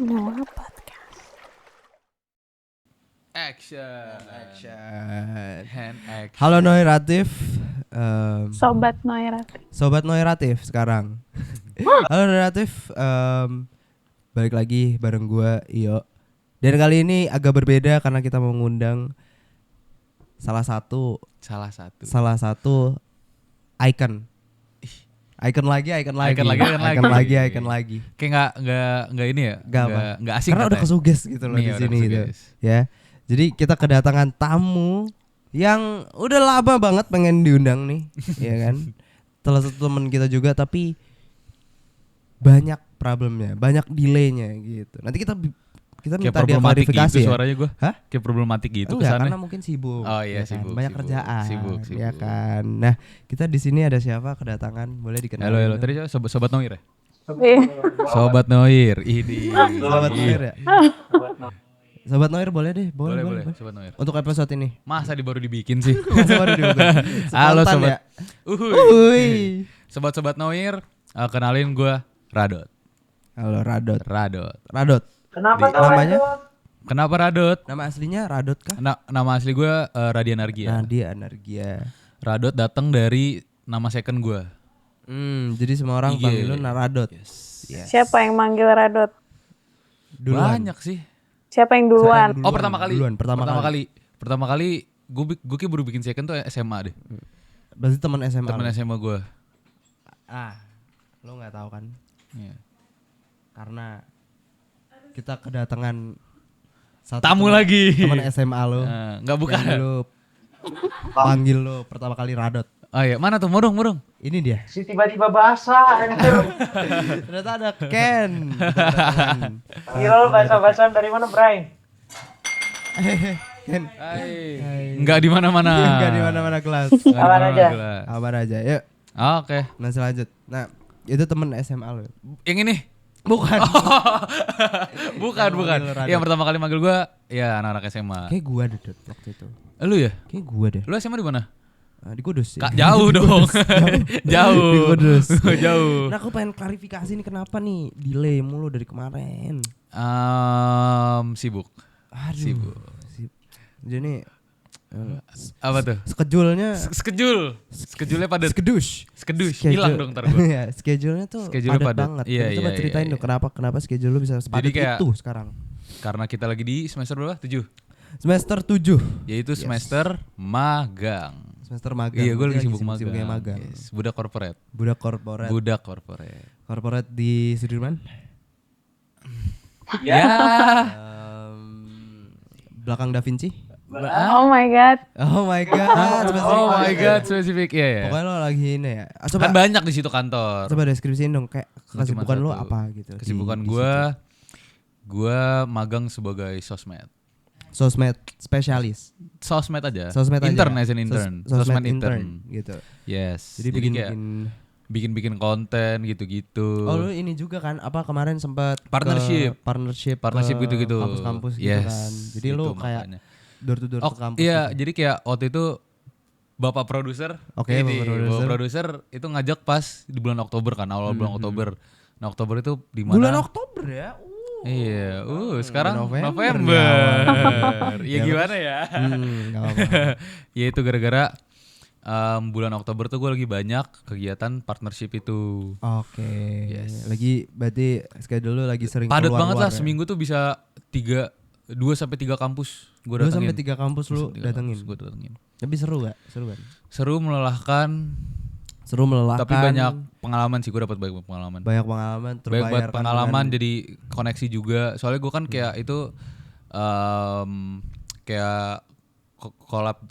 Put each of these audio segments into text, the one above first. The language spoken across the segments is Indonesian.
Noah Podcast. Action. Hand action. Halo Noiratif, Sobat Noirati. Sobat Noiratif sekarang. Halo Noiratif, balik lagi bareng gua Iyo. Dan kali ini agak berbeda karena kita mengundang salah satu icon. Icon lagi. Kayak nggak ini ya? Nggak asing. Karena udah katanya. kesuges gitu loh Iya, di sini udah gitu. kesuges. Ya. Jadi kita kedatangan tamu yang udah lama banget pengen diundang nih, ya kan? Salah satu teman kita juga tapi banyak problemnya, banyak delaynya gitu. Nanti kita Kayak minta dia problematik klarifikasi gitu ya. suaranya gue. Hah? Kayak problematik gitu Enggak, kesannya. karena mungkin sibuk. Oh iya, ya kan? sibuk, Banyak sibuk. kerjaan. Sibuk. Ya kan. Nah, kita di sini ada siapa kedatangan? Boleh dikenal. Halo. Tadi siapa? Sobat Noir ya? Iya. Sobat Noir. Ini. Sobat Noir ya? Sobat Noir boleh deh, boleh. Sobat Noir. Untuk episode ini. Masa baru dibikin sih? Masa baru dibuka? Halo Spontan sobat. ya? Uhuy. Uhuy. Sobat Noir, kenalin gue Radot. Halo Radot. Radot. Kenapa Radot? Nama aslinya Radot kah? Nama asli gue Radian Argia. Nadia Anargia. Radot datang dari nama second gue. Jadi semua orang Iya. panggil lu Radot. Yes. Yes. Siapa yang manggil Radot? Duluan. Banyak sih. Siapa yang duluan? Duluan. Oh pertama kali. Pertama kali gue kayak baru bikin second tuh SMA deh. Berarti teman SMA. Temen lu? SMA gue. Lo nggak tahu kan? Iya. Karena kita kedatangan satu Tamu lagi. teman SMA lo. Nggak bukan. Panggil lo pertama kali Radot. Oh iya, mana tuh? Murung. Ini dia. Si tiba-tiba basah anjir. Ternyata ada Ken. Gila lu basah-basahan dari mana, Bray? Ken. Nggak di mana-mana. Enggak di mana-mana kelas. Aman aja. Aman aja. Yuk. Oke. Nah, lanjut. Nah, itu temen SMA lo. Yang ini? Bukan. Bukan. manggil Radot. Yang pertama kali manggil gue, ya anak-anak SMA. Kayak gua deh Dot, waktu itu. Lu ya? Kayak gua deh. Lu SMA di mana? Di Kudus ya. Kak, jauh dong. Jauh. Di Kudus. Jauh. Nah, aku pengen klarifikasi nih kenapa nih delay mulu dari kemarin. Sibuk. Aduh. Sibuk. Jadi Apa tuh? schedule-nya Schedule-nya padat. skedus. Hilang dong ntar gue. Iya, schedule-nya tuh Schedule padat padat. banget. Iya, Coba iya, ceritain iya, dong kenapa schedule lu bisa sepadat kayak- itu sekarang. Karena kita lagi di semester berapa? 7. Semester 7. Yaitu semester magang. Semester magang. Iya, gue lagi sibuk sibuk-sibuknya magang. magang. Yes. Budak corporate. Budak korporat. Korporat di Sudirman. Ya. Belakang Da Vinci. Oh my god. Oh my god. Oh my god, spesifik ya. Pokoknya lo lagi ini ya. Coba Kan banyak di situ kantor. coba deskripsiin dong kayak Cuma kesibukan lo satu. apa gitu. Kesibukan di gue magang sebagai sosmed. sosmed spesialis. Sosmed aja. Sosmed aja. Intern as an intern. Sosmed intern. gitu. Yes. Jadi kayak bikin konten gitu-gitu. Oh lu ini juga kan apa kemarin sempat Partnership. partnership ke gitu-gitu. kampus-kampus gitu Yes, kan. Jadi lu itu kayak makanya. door to door Oh ke kampus. iya, gitu. jadi kayak waktu itu bapak produser, Oke, Bapak produser. itu ngajak pas di bulan Oktober kan, awal bulan Oktober. Nah Oktober itu di mana? Bulan Oktober ya. Iya, sekarang November. November. Iya gimana ya? Enggak apa-apa. Ya itu gara-gara bulan Oktober tuh gue lagi banyak kegiatan partnership itu. Oke. Yes. Lagi berarti schedule lu lagi sering Padat keluar banget lah, ya? seminggu tuh bisa 2 sampai 3 kampus gue 2 datengin. sampai 3 kampus lu datengin. Gue datengin. Tapi seru gak? Seru kan? Seru, melelahkan, Seru melelahkan. tapi banyak pengalaman sih, gue dapat banyak pengalaman. banyak pengalaman Banyak banget terbayarkan pengalaman, dengan- jadi koneksi juga. Soalnya gue kan kayak itu kayak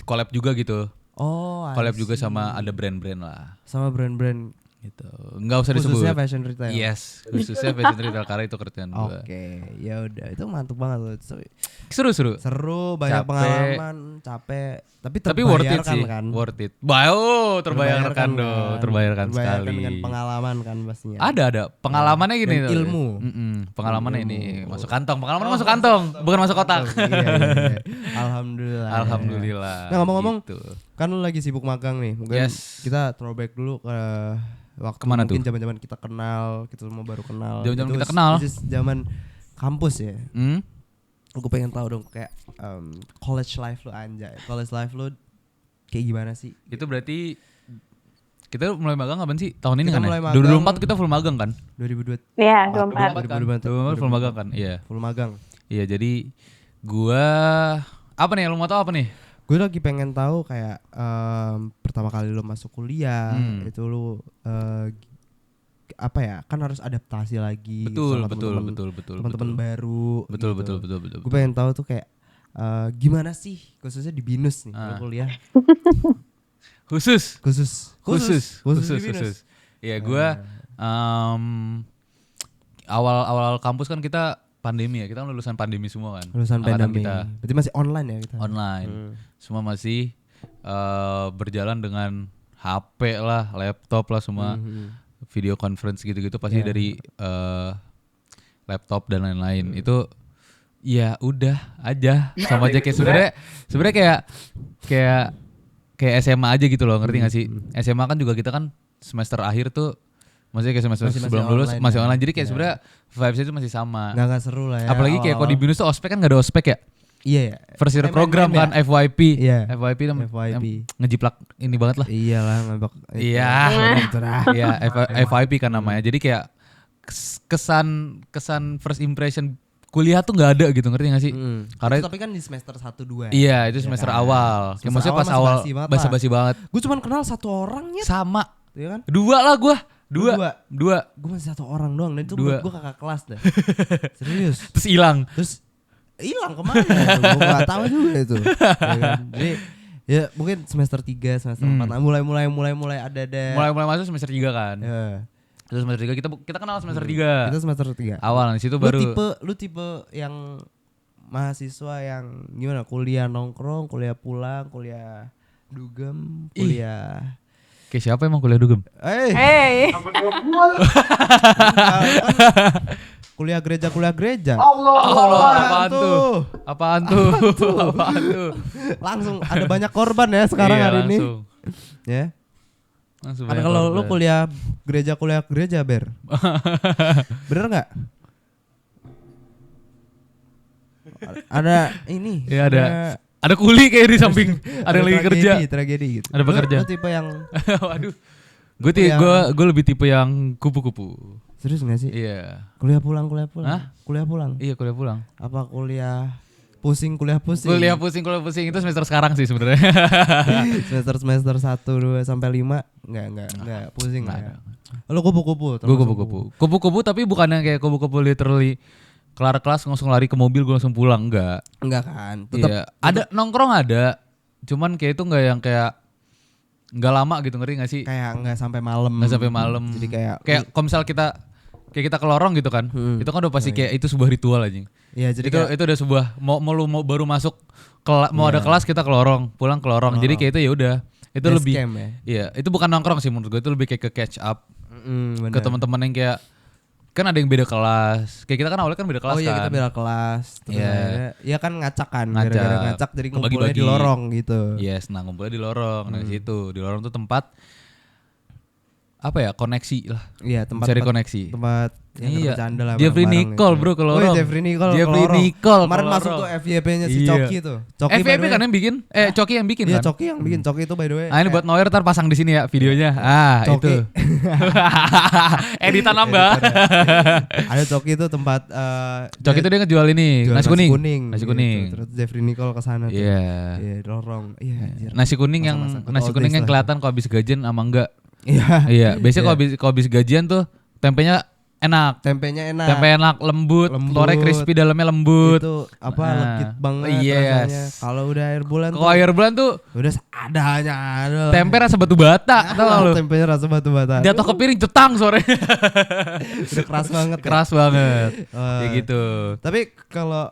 collab juga gitu. Oh, I Collab juga see. sama ada brand-brand lah sama brand-brand gitu. Nggak usah disebut. khususnya fashion retail. Yes, khususnya fashion retail karena itu kerjaan gue. Oke, ya udah itu mantep banget loh. Seru. Seru, banyak Capek. pengalaman, capek, Tapi worth it terbayarkan sih, kan. worth it. Terbayarkan dong, terbayarkan sekali. dengan pengalaman kan pastinya. Ada pengalamannya gini. Dan tuh. ilmu. Pengalamannya ini masuk kantong, pengalaman masuk kantong, bukan masuk kotak. Iya. Alhamdulillah. Alhamdulillah. Nah, ngomong-ngomong, gitu. kan lu lagi sibuk magang nih. Mungkin Yes. kita throwback dulu ke waktu Kemana mungkin tuh? zaman-zaman kita kenal, kita semua baru kenal. Zaman-zaman Itu kita kenal? which is zaman kampus ya. Hmm? Gue pengen tahu dong kayak college life lu anjay. College life lu kayak gimana sih? Itu berarti kita mulai magang kapan sih? Tahun ini Kita kan mulai ya? magang 2024 kita full magang kan? 2022 Iya, 24. 2024 full magang kan? Iya. full magang. Iya, jadi gua apa nih? Lu mau tahu apa nih? Gue lagi pengen tahu kayak pertama kali lu masuk kuliah itu lu apa ya? Kan harus adaptasi lagi Betul, sama betul, temen-temen- betul, betul. teman-teman baru. Betul, gitu. betul, betul, betul. Gue pengen tahu tuh kayak gimana sih khususnya di BINUS nih lu kuliah. Khusus. Khusus di BINUS. Iya, gua awal kampus kan kita pandemi ya. Kita kan lulusan pandemi semua kan. Lulusan Angkatan pandemi. kita Berarti masih online ya kita. online. Semua masih berjalan dengan HP lah, laptop lah semua. Video conference gitu-gitu pasti dari laptop dan lain-lain. Itu ya udah aja sama aja kayak sebenarnya kayak SMA aja gitu loh, ngerti gak sih? SMA kan juga kita kan semester akhir tuh maksudnya kayak semester Masih sebelum lulus online masih ya. online, jadi kayak sebenarnya vibes itu masih sama. Nggak seru lah ya. Apalagi kayak kalau di awal-awal. BINUS tuh ospek kan gak ada ospek ya. Iya ya. First year MM program ya? kan FYP. Iya. FYP tuh FYP. ngejiplak ini banget lah. Iyalah ngambek. Iya. Gitu dah. Iya, FYP kan namanya. Jadi kayak kesan first impression kuliah tuh nggak ada gitu, ngerti gak sih? Karena Itu tapi kan di semester 1-2 iya itu semester kan? awal. Kayak Semester maksudnya pas awal awal masih basi banget basa-basi banget. Gue cuma kenal satu orang ya. Sama. Iya kan? Dua lah gua. Dua. Dua. Gue masih satu orang doang dan itu Dua. gue kakak kelas dah. Serius. Terus hilang. Terus hilang kemana? Gue gak tahu juga itu. Ya kan? Jadi ya mungkin semester 3, semester 4 nah, mulai ada. Mulai masuk semester 3 kan. Ya. Terus semester 3 kita kenal semester 3. Kita semester 3. Awal di situ baru Lu tipe yang mahasiswa yang gimana? Kuliah nongkrong, kuliah pulang, kuliah dugem, kuliah. kayak siapa emang kuliah dugem? Hey. Kuliah gereja. Allah, apaan tuh? Langsung ada banyak korban ya sekarang Iya, hari ini. langsung. Ya. Langsung Ada banyak kalau lu korban. kuliah gereja Ber. Bener nggak? Ada ini. Iya ada kuli kayak di samping ada yang lagi kerja. Tragedi gitu. Ada pekerja. Lu tipe yang Waduh. Gue lebih tipe yang kupu-kupu. serius nggak sih? Iya. Kuliah pulang. Hah? Kuliah pulang. Iya kuliah pulang. Apa kuliah pusing? Kuliah pusing itu semester sekarang sih sebenarnya. semester 1, 2 sampai 5 enggak pusing Nggak lah. Ya. Lu kupu-kupu. Gue kupu-kupu. Kupu-kupu tapi bukannya kayak kupu-kupu literally kelar kelas langsung lari ke mobil gue langsung pulang, enggak. Enggak kan? Iya. Ada nongkrong ada. Cuman kayak itu enggak yang kayak enggak lama gitu, ngerti enggak sih? kayak enggak sampai malam. Enggak sampai malam. Jadi kayak kalau misal kita ke lorong gitu kan. Itu kan udah pasti kayak itu sebuah ritual anjing. Iya, jadi Itu udah sebuah mau baru masuk mau ada kelas kita ke lorong, pulang ke lorong. Jadi kayak itu ya udah. Itu base lebih camp ya. iya, itu bukan nongkrong sih menurut gue, itu lebih kayak ke catch up Bener. ke teman-teman yang kayak kan ada yang beda kelas. Kayak kita kan awalnya kan beda kelas Oh iya, kan. kita beda kelas. Terus Iya. akhirnya- Iya kan ngacak kan, Ngacak. gara-gara ngacak jadi ngumpulnya di Kebagi-bagi. lorong gitu. Yes, nah ngumpulnya di lorong. Nah, di situ. Di lorong tuh tempat apa ya? Koneksi lah. Iya, tempat Cari koneksi. Tempat yang Iya. bercanda lah. Jeffrey bareng-bareng Nicole, gitu. bro, ke Oh, lorong. Jeffrey Nicole. Jeffrey ke lorong. Nicole Kemarin ke masuk lorong. tuh FYP-nya si Iya. Coki tuh. Coki by FYP the way- kan yang bikin? Coki yang bikin Iya, kan? Coki yang bikin. Coki itu by the way. Ah ini buat Noir ntar pasang di sini ya videonya. Coki. Itu. Editan nambah. Ada Coki itu tempat Coki itu dia ngejual ini jual nasi kuning. Nasi gitu. kuning. Terus Jeffrey Nicole ke sana tuh. Iya. Iya, lorong. Iya, anjir. Nasi kuning yang Masa-masa good nasi old kuning days yang lah. kelihatan kalau habis gajian sama enggak. Iya. Iya, biasanya Iya. kalau habis gajian tuh tempenya enak. Tempenya enak. Tempe enak, lembut, telurnya crispy, dalamnya lembut. Itu apa Nah, legit banget yes. rasanya. Kalau udah air bulan Kalau air bulan tuh udah seadanya. Aduh. tempe rasa batu bata, tau gak lu? Tempenya rasa batu bata. Jatuh ke piring cetang sore. Udah keras banget. ya. Keras banget. Eh, Kayak gitu. Tapi kalau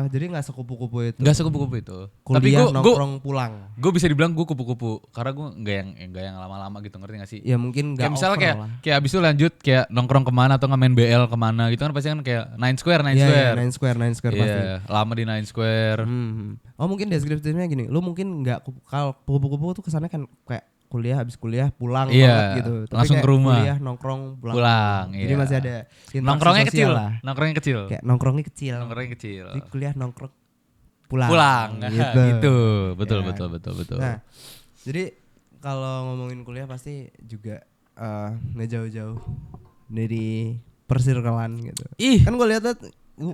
jadi nggak sekupu-kupu itu. Enggak sekupu-kupu itu. Tapi Kuliah gue nongkrong pulang. bisa dibilang gue kupu-kupu karena gue enggak yang lama-lama gitu, ngerti gak sih? Ya mungkin Kayak nggak misalnya over lah. kayak abis itu lanjut kayak nongkrong kemana atau nggak main BL kemana gitu kan pasti kan kayak Nine Square. Iya, iya, Nine Square pasti. Iya, lama di Nine Square. Oh mungkin deskripsinya gini, lu mungkin nggak kalau kupu-kupu tuh kesannya kan kayak habis kuliah pulang Iya, banget gitu. Tapi langsung kayak ke rumah. Kuliah nongkrong pulang. Pulang, Jadi iya. masih ada interaksi Nongkrongnya sosial kecil, lah. nongkrongnya kecil. Kayak nongkrongnya kecil. Nongkrongnya kecil. Jadi kuliah nongkrong pulang. Pulang, gitu. Betul, Ya. betul. Nah, jadi kalau ngomongin kuliah pasti juga nggak jauh-jauh dari persirkelan gitu. Ih, Kan gue lihat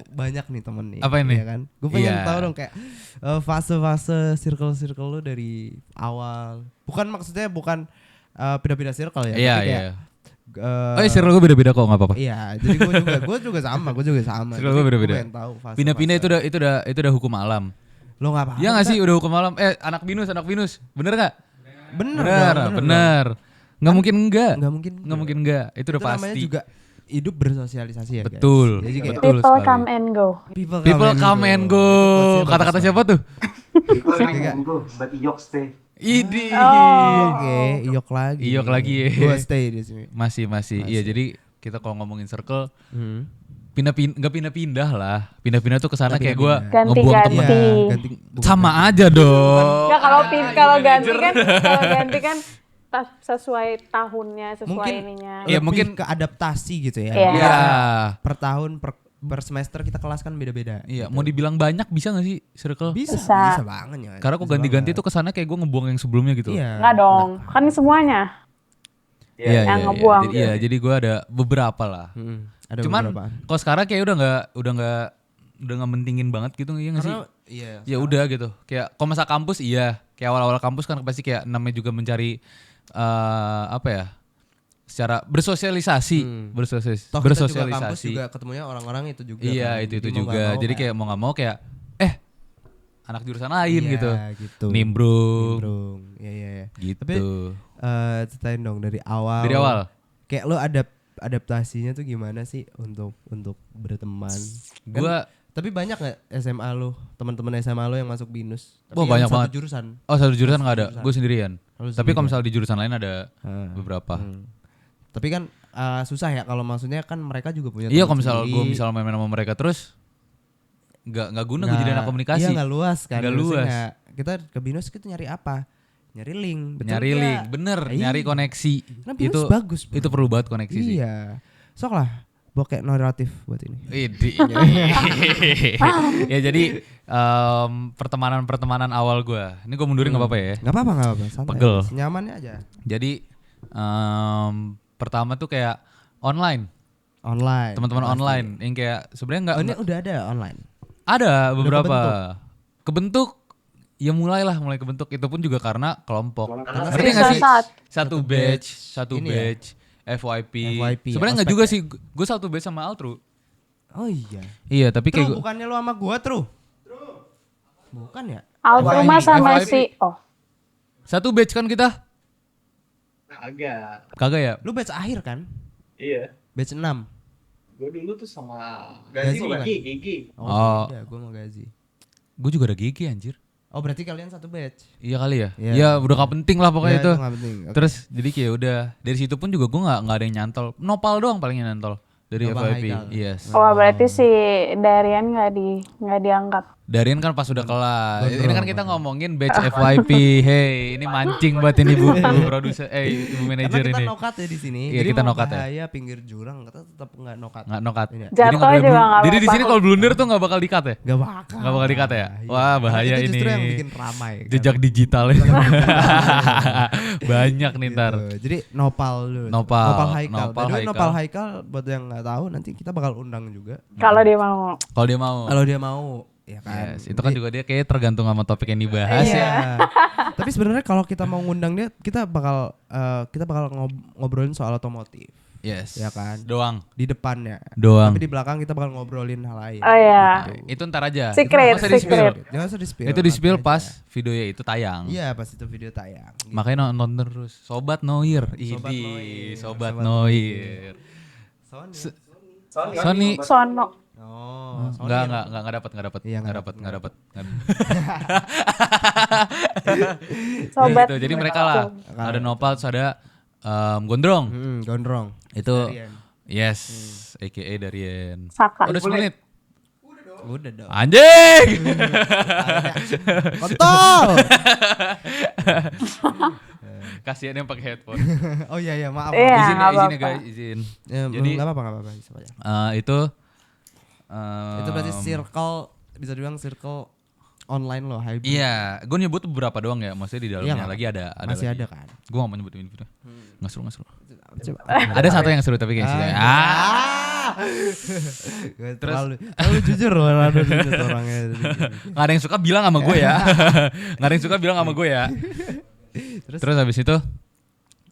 banyak nih temen nih. Apa ini? Ya kan? Gue pengen Iya. tahu dong kayak fase-fase circle lu dari awal. Bukan maksudnya bukan pindah-pindah circle ya. iya, tapi kayak, iya. eh, Oh, iya, circle gue beda-beda kok, nggak apa-apa. Iya, jadi gue juga sama. Circle Jadi gue gua beda-beda. pengen tahu fase-fase. Pindah-pindah itu udah hukum alam. Lo nggak apa-apa. Iya nggak sih, udah hukum alam. Anak binus, bener nggak? Bener. Bener. Nggak mungkin enggak. Nggak mungkin. Nggak mungkin enggak. Itu udah Itu namanya pasti. juga hidup bersosialisasi ya. guys. Betul. Jadi kayak Betul People sekali. come and go. People come and go. Kata-kata siapa tuh? But Iyok stay. Idi. Oke, iyok lagi. Iyok lagi ya. Gue stay di sini. Masih. Iya, jadi kita kalau ngomongin circle Hmm. nggak pindah-pindah lah. Pindah-pindah tuh kesana Nggak kayak gue pindah-pindah. ngebuang Ganti-ganti. temen. Iya, ganti bukan Sama ganti. aja dong. Enggak kalau ganti kan sesuai tahunnya, sesuai Mungkin ininya. Iya, Lebih mungkin ke adaptasi gitu ya. Iya. Iya. Per tahun per semester kita kelas kan beda-beda. Iya, gitu. mau dibilang banyak bisa gak sih circle? bisa Bisa. banget ya. Karena aku Bisa ganti-ganti banget. tuh kesana kayak gue ngebuang yang sebelumnya gitu. Iya. Enggak dong, kan semuanya. Iya, Yang ngebuang. Jadi gue ada beberapa lah. Ada Cuman beberapa. kalau sekarang kayak udah nggak mentingin banget gitu ya nggak sih? Karena iya. Ya udah gitu. Kayak kalau masa kampus iya, kayak awal-awal kampus kan pasti kayak namanya juga mencari apa ya? Secara bersosialisasi, Toh kita juga kampus bersosialisasi. juga ketemunya orang-orang itu juga. Iya, kan. itu Jadi mau juga. nggak mau Jadi kayak mau nggak mau kayak anak jurusan lain iya, gitu. gitu. Nimbrung. Nimbrung. Iya. Gitu. Tapi ceritain dong dari awal. Dari awal. Kayak lo adaptasinya tuh gimana sih untuk berteman? Kan Gua tapi banyak nggak SMA lo, teman-teman SMA lo yang masuk BINUS? Tapi Wah, yang banyak satu banget. jurusan. satu jurusan nggak ada, gue sendirian. Oh, lu Tapi kalau sendirian. misalnya di jurusan lain ada Ah. beberapa. Tapi kan susah ya kalau maksudnya kan mereka juga punya Iya, teman kalau misal sendiri. gue misal main sama mereka terus nggak guna gue jadi anak komunikasi. Iya nggak luas kan. Nggak Maksudnya luas. nggak- kita ke BINUS kita nyari apa? Nyari link. Betul Nyari nggak? link, bener, Iya. nyari koneksi. Nah, BINUS Itu bagus, bro. itu perlu banget koneksi sih. Iya. Sok lah bokek naratif buat ini. Idi. Ya jadi pertemanan awal gue. Ini gue mundurin nggak apa-apa ya. Nggak apa-apa, santai. Pegel. Senyamannya aja. Jadi pertama tuh kayak online, Online. teman-teman pasti. online yang kayak sebenarnya nggak Oh, ini udah ada online. ada beberapa kebentuk? kebentuk. Ya mulai kebentuk itu pun juga karena kelompok. Karena Ngerti nggak sih? Saat. Satu satu Ini ya? batch, FYP. FYP, Sebenarnya nggak ospek juga ya? sih. Gue satu batch sama Altru. Oh iya. Iya, tapi kayak Tru, bukannya lu sama gua, Tru? Bukan ya? Altruma sama FYP. si satu batch kan kita? Agak. Kagak ya? Lu batch akhir kan? Iya. Batch 6. Gue dulu tuh sama Gazi Gazi bukan? Gigi. Oh. Iya, gua mau Gazi. Gue juga ada gigi anjir. Oh, berarti kalian satu batch. Iya kali ya? Iya. Iya, udah gak penting lah pokoknya Ya, itu. nggak penting. Oke. Terus jadi kayak udah dari situ pun juga gue nggak ada yang nyantol. Nopal doang paling yang nyantol dari Nopal FYP. Haikal. Yes. Oh, berarti si Darian nggak diangkat. Darian kan pas udah kelas. Gondrong, Ini kan kita ngomongin batch FYP. Hey, ini mancing buat ini bu produser, ibu Karena manajer kita ini. nokat ya di sini. Iya, Jadi kita mau nokat ya. bahaya pinggir jurang, kita tetap nggak nokat. Nggak nokat. Ini ya. Jadi Jatuh nggak boleh juga blunder. nggak Jadi di apa-apa. sini kalau blunder tuh nggak bakal dikat ya? Gak bakal. Nggak bakal dikat ya? Iya. Wah, Karena bahaya itu justru ini. yang bikin ramai. kan. Jejak digital ya. Banyak nih ntar. Gitu. Jadi nopal dulu. Nopal. Nopal Haikal. Nopal By the way, Haikal. Nopal Haikal buat yang nggak tahu nanti kita bakal undang juga. Kalau dia mau. Kalau dia mau. Kalau dia mau, ya kan. Yes, itu kan juga dia kayak tergantung sama topik yang dibahas ya. Iya. Tapi sebenarnya kalau kita mau ngundang dia, kita bakal ngobrolin soal otomotif, Yes. ya kan. Doang. Di depannya. Doang. Tapi di belakang kita bakal ngobrolin hal lain. Oh iya. Itu ntar aja. Secret, Nggak usah di-spill. secret. Jangan usah di-spill. Itu di spill nanti pas aja. videonya itu tayang. Iya, pas itu video tayang. Gitu. Makanya nonton terus. Sobat Noir. Sobat Idi. Noir. Sobat Sobat Noir. Sony. Sony. Sono. Oh, Sony Enggak, ya? enggak dapat. Iya, Enggak nggak dapat. dapet. Sobat. Gitu. Jadi mereka lah. Ada Nopal, terus ada Gondrong. Gondrong. Itu Darian. yes, AKA Darian. Saka. Udah 10 menit. Udah dong. Anjing. Kontol. Kasihan yang pakai headphone. Oh iya maaf. Iya. Izin ya nggak guys, izin. Ya, Jadi- nggak apa-apa. Bisa aja. Itu Itu berarti circle, bisa dibilang circle online lo, hybrid. Iya, gue nyebut beberapa doang ya. Maksudnya di dalamnya nggak lagi ada Masih lagi. ada kan? Gue gak mau nyebutin itu. Nggak seru. Coba. Ada satu yang seru tapi kayaknya. Terlalu jujur loh Ronaldo itu orangnya. Nggak ada yang suka bilang sama gue ya. Nggak ada yang suka bilang sama gue ya. Terus habis itu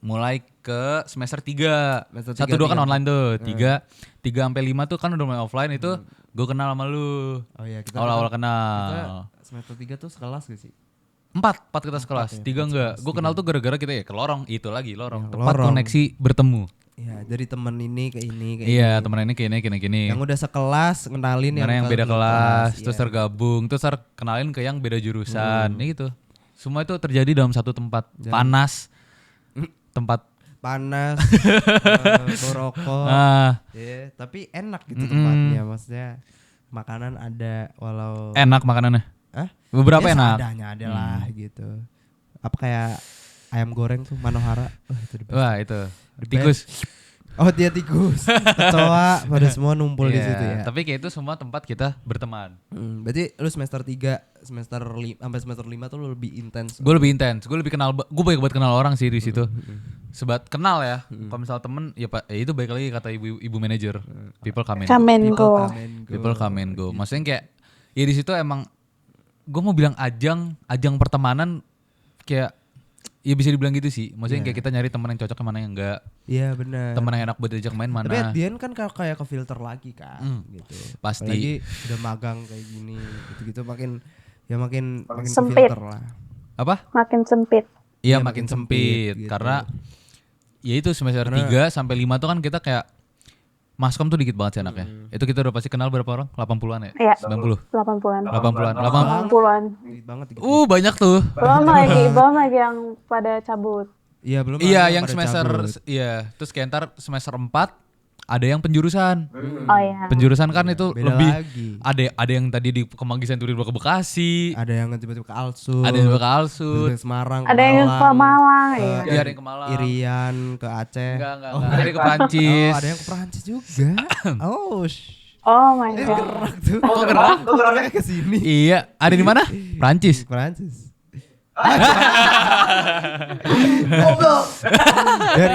mulai ke semester 3. Semester 1 2 kan 3. online tuh. 3 sampai 5 tuh kan udah mulai offline itu. Gue kenal sama lu. Oh iya, kita Awal-awal kita kenal. semester 3 tuh sekelas gak sih? 4 kita sekelas. 3 enggak. Gue kenal tuh gara-gara kita ya ke lorong. Itu lagi lorong. Tempat lorong. koneksi bertemu. Iya, dari temen ini ke ini kayak Iya, ini. temen ini gini. Yang udah sekelas kenalin Karena yang beda kelas, terus iya. tergabung, terus kenalin ke yang beda jurusan. Ya gitu. Semua itu terjadi dalam satu tempat. Panas. Tempat panas, rokok. Iya, tapi enak gitu tempatnya, maksudnya makanan ada walau Enak makanannya. Hah? Beberapa Ya, enak. seadanya ada lah gitu. Apa kayak ayam goreng tuh Manohara. Wah, itu the best. Wah, itu. The Tikus. Oh, dia tikus. Kecoa pada semua numpul di Iya, situ ya. Tapi kayak itu semua tempat kita berteman. Berarti lu semester 3, sampai semester 5 tuh lu lebih intens. Gue lebih intens, gue lebih kenal, gue banyak banget kenal orang sih di situ. Sebat kenal ya. Kalau misal temen ya Pak, itu baik lagi kata ibu manajer. People come and Kamengo. People come and go. Maksudnya kayak ya di situ emang gue mau bilang ajang pertemanan kayak ya bisa dibilang gitu sih. Maksudnya kayak kita nyari teman yang cocok mana yang enggak. Iya benar. Teman yang enak buat diajak main mana. Tapi at the end kan kayak ke filter lagi kan gitu. Pasti. Apalagi udah magang kayak gini gitu-gitu makin ke Sempit. filter lah. Apa? Makin sempit. Iya Iya, makin makin sempit sempit gitu. karena ya itu semester 3 sampai 5 tuh kan kita kayak Maskom tuh dikit banget sih anaknya. Itu kita udah pasti kenal berapa orang? 80-an ya? Iya. 90. 80-an. 80-an. 80-an. Dikit banget dikit. Banyak tuh. Belum lagi yang pada cabut. Iya belum. Iya, ada yang pada semester cabut. iya, terus kayak ntar semester 4 ada yang penjurusan. Oh iya. Penjurusan kan itu Beda lebih lagi. ada yang tadi di Kemanggisan tiba-tiba ke Bekasi, Ada yang tiba-tiba ke Alsut. ada yang ke Terus Alsut. ke Semarang. Ada yang ke Malang. Iya. Iya, ada yang ke Malang. Irian ke Aceh. Enggak. Ada yang ke Prancis. Oh, ada yang ke Perancis juga. Oh, Oh my god. gerak tuh. Oh, gerak? Kok geraknya ke sini? Iya, ada di mana? Prancis. Perancis.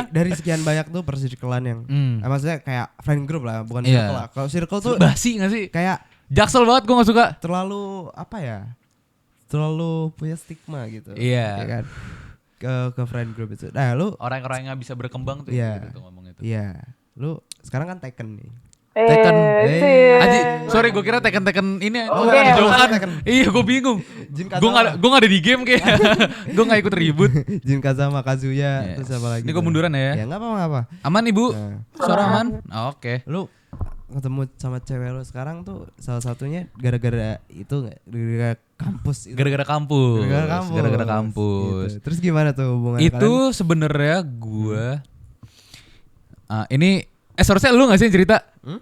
dari sekian banyak tuh persirkelan yang maksudnya kayak friend group lah, bukan Iya. circle lah. Kalau circle tuh Basi gak sih? kayak Jaksel banget gue gak suka. terlalu apa ya? Terlalu punya stigma gitu. Iya. Ya kan? Ke friend group itu. Nah, lu Orang-orang yang bisa berkembang tuh Iya. gitu tuh ngomong itu. iya, lu sekarang kan Taken nih. Tekken. Sih. Aji, sorry gue kira Tekken ini Oh, bukan iya, jauhan. Tekken. Iya, gue bingung. Jin Gue gak ada di game kayak. Gue gak ikut ribut. Jin Kazama Kazuya Yes. terus apa lagi? Ini gue tuh? munduran ya. Ya enggak apa-apa. Aman Ibu? Nah. Suara aman? Oh, oke. Lu ketemu sama cewek lu sekarang tuh salah satunya gara-gara itu nggak? Gara-gara kampus itu. Gara-gara kampus. Gara-gara kampus. Gitu. Terus gimana tuh hubungan Itu sebenarnya gue ini seharusnya lu gak sih yang cerita?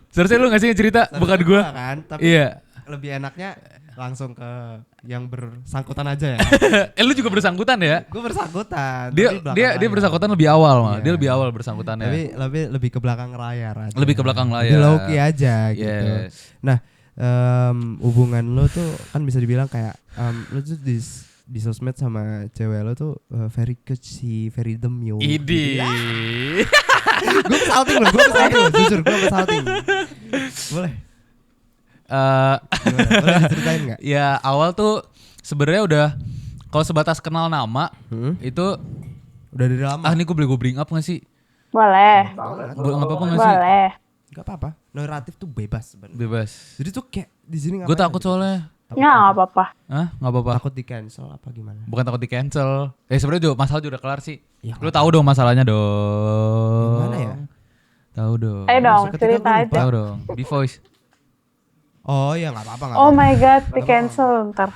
Seharusnya lu gak sih yang cerita? kalian? Bukan gue. Kan, tapi Iya. lebih enaknya langsung ke yang bersangkutan aja ya. Lu juga bersangkutan ya? Gue bersangkutan. Dia tapi belakang dia layar. bersangkutan lebih awal mah. Iya. Dia lebih awal bersangkutannya. Tapi lebih ke belakang layar aja. Lebih ke belakang layar. Lebih low key aja gitu. Yes. Nah, hubungan lu tuh kan bisa dibilang kayak lu tuh di sosmed sama cewek lu tuh very cutesy, very demure. Idi. Gue salting loh, jujur gue salting. Boleh? Gimana? Boleh diceritain nggak? Ya awal tuh sebenarnya udah kalau sebatas kenal nama itu Udah dari lama. ini gue bring up gak sih? Boleh. Nggak apa-apa gak sih? Boleh. Gak apa-apa. Narratif tuh bebas sebenarnya. Bebas. Jadi tuh kayak di sini Gue takut soalnya. Ya nggak apa-apa. Hah? Nggak apa-apa. Takut di cancel apa gimana? Bukan takut di cancel. Sebenarnya juga masalah juga udah kelar sih. Ya, Lu tahu dong masalahnya dong. Gimana ya? Tahu dong. Ayo dong, Seketika cerita gue aja. lupa. Tahu dong. Di voice. Oh iya nggak apa-apa nggak Oh apa-apa. my god, di cancel ntar.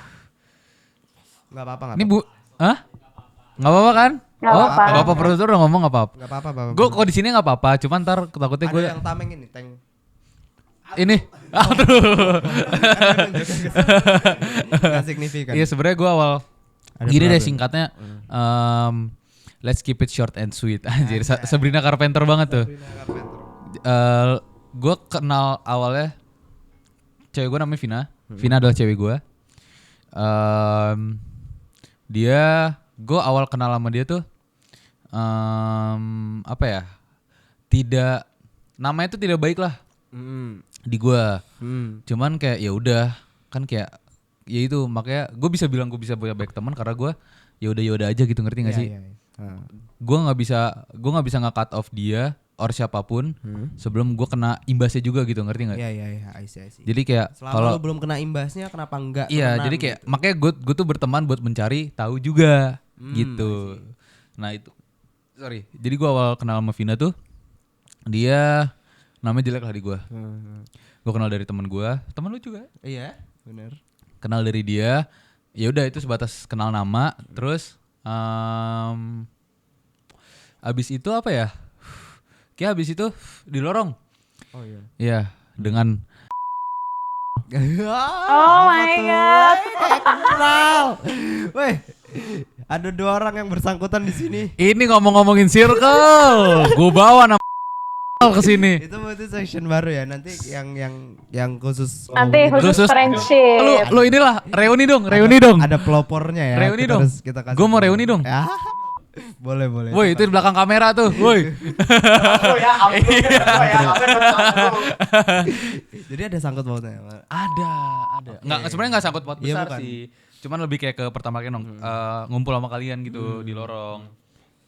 Nggak apa-apa nggak Ini apa-apa. Bu, hah? Nggak apa-apa kan? Nggak apa-apa. Bapak produser udah ngomong nggak apa-apa. Nggak apa-apa. Gue kok di sini nggak apa-apa, cuman ntar takutnya Ada gue yang tameng ini tank. ini. Aduh. Nggak signifikan. Iya sebenarnya gue awal Ada gini deh problem. singkatnya. let's keep it short and sweet. Anjir, Sabrina Carpenter banget tuh. Gue kenal awalnya cewek gue namanya Vina. Vina adalah cewek gue. Gue awal kenal sama dia tuh apa ya? Tidak, namanya tuh tidak baik lah di gue. Cuman kayak ya udah, kan kayak ya itu makanya gue bisa bilang gue bisa punya banyak teman karena gue ya udah aja gitu, ngerti nggak sih? Gue nggak bisa nge-cut off dia or siapapun sebelum gue kena imbasnya juga gitu, ngerti nggak? Iya, I see. Jadi kayak kalau belum kena imbasnya kenapa enggak? Iya, jadi kayak gitu. Makanya gue tuh berteman buat mencari tahu juga gitu. Nah itu, jadi gue awal kenal sama Vina tuh dia namanya jelek lah di gue. Gue kenal dari teman lu juga. Iya, benar. Kenal dari dia, ya udah itu sebatas kenal nama. Terus abis itu apa ya? Kayak abis itu di lorong. Oh iya. Iya, dengan Oh my god. Kenal. Weh, ada 2 orang yang bersangkutan di sini. ini ngomongin circle. Gue bawa nama ke sini. Itu berarti section baru ya. Nanti yang khusus. Nanti khusus friendship. Lu inilah reuni dong. Ada pelopornya ya. Reuni dong. Gue mau reuni dong. Ya. Boleh. Woi, itu di belakang kamera tuh. Woi. Ya ampun. Jadi ada sangkut pautnya. Ada. Nggak, sebenarnya nggak sangkut paut Iya, besar bukan. sih. Cuman lebih kayak ke pertama kali ngumpul sama kalian gitu di lorong.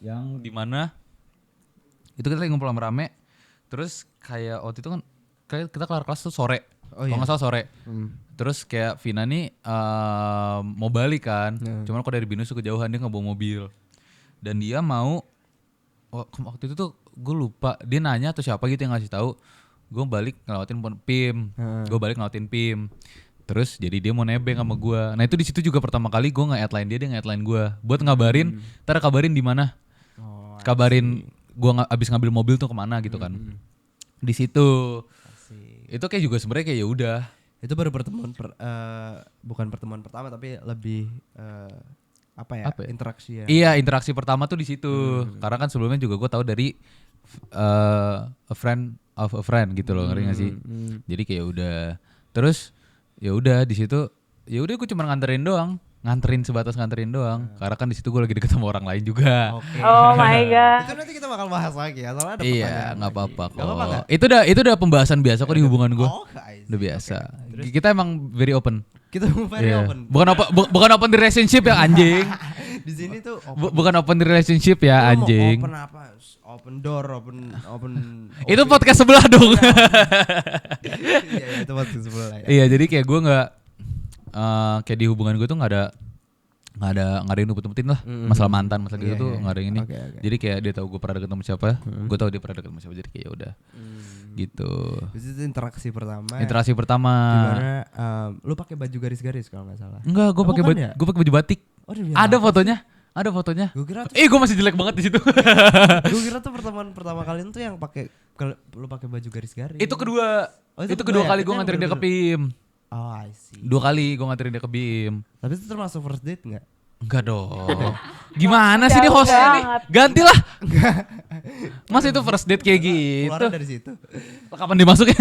Yang dimana itu kita lagi ngumpul rame. Terus kayak waktu itu kan kayak kita kelar kelas tuh sore. Oh, Kalau iya. nggak salah sore. Terus kayak Vina nih mau balik kan. Cuman kok dari Binus tuh kejauhan, dia nggak bawa mobil. Dan dia mau waktu itu tuh gue lupa, dia nanya atau siapa gitu yang ngasih tahu gue balik ngelawatin PIM. Gue balik ngelawatin PIM. Terus jadi dia mau nebeng sama gue. Nah itu di situ juga pertama kali gue nge-headline dia nge-headline gue buat ngabarin, ntar kabarin di mana. Kabarin gue abis ngambil mobil tuh kemana gitu kan. Di situ. Itu kayak juga sebenarnya kayak ya udah. Itu baru pertemuan bukan pertemuan pertama tapi lebih apa ya? Interaksi ya. Iya, interaksi pertama tuh di situ. Karena kan sebelumnya juga gue tahu dari a friend of a friend gitu loh, ngerti gak sih? Jadi kayak udah. Terus ya udah di situ, ya udah gue cuma nganterin doang. Sebatas nganterin doang. Karena kan di situ gue lagi deket sama orang lain juga. Oh my god. Itu nanti kita bakal bahas lagi ya. Soalnya ada Iya, pertanyaan nggak lagi. apa-apa kok. Nggak apa-apa nggak? Itu udah pembahasan biasa kok di hubungan gue. Oh, I see. Udah biasa. Okay. Kita emang very open. Kita very Iya. open. Bukan open di relationship ya anjing. Di sini tuh Bukan open di relationship ya Lu mau anjing. Open apa? Open door, open. Itu podcast sebelah dong. Iya, itu waktu sebelah ya. Iya, jadi kayak gue nggak kayak di hubungan gue tuh nggak ada yang nupet-nupetin lah. Masalah mantan, masalah gitu Iya, tuh iya. nggak ada yang ini. Oke. Jadi kayak dia tahu gue pernah deket sama siapa, gue tahu dia pernah deket sama siapa, jadi kayak ya udah gitu. Itu interaksi pertama. Interasi pertama. Dimana lu pakai baju garis-garis kalau nggak salah. Enggak, gue pakai bukan baju, ya? gue pakai baju batik. Oh, demi Ada apa fotonya. Ada fotonya. Gue kira tuh, Gue masih jelek banget di situ. gue kira tuh pertemuan pertama kalian tuh yang pakai lu pakai baju garis-garis. Itu kedua. Oh, itu itu kedua kedua ya? kali Itu gue yang nganterin dia ke bener-bener. PIM. Oh, I see. 2 kali gue nganterin dia ke BIM. Tapi itu termasuk first date enggak? Enggak dong. Gimana sih ini hostnya nih? banget. Gantilah. Mas itu first date kayak gitu. Keluarnya dari situ. Kapan dimasukin?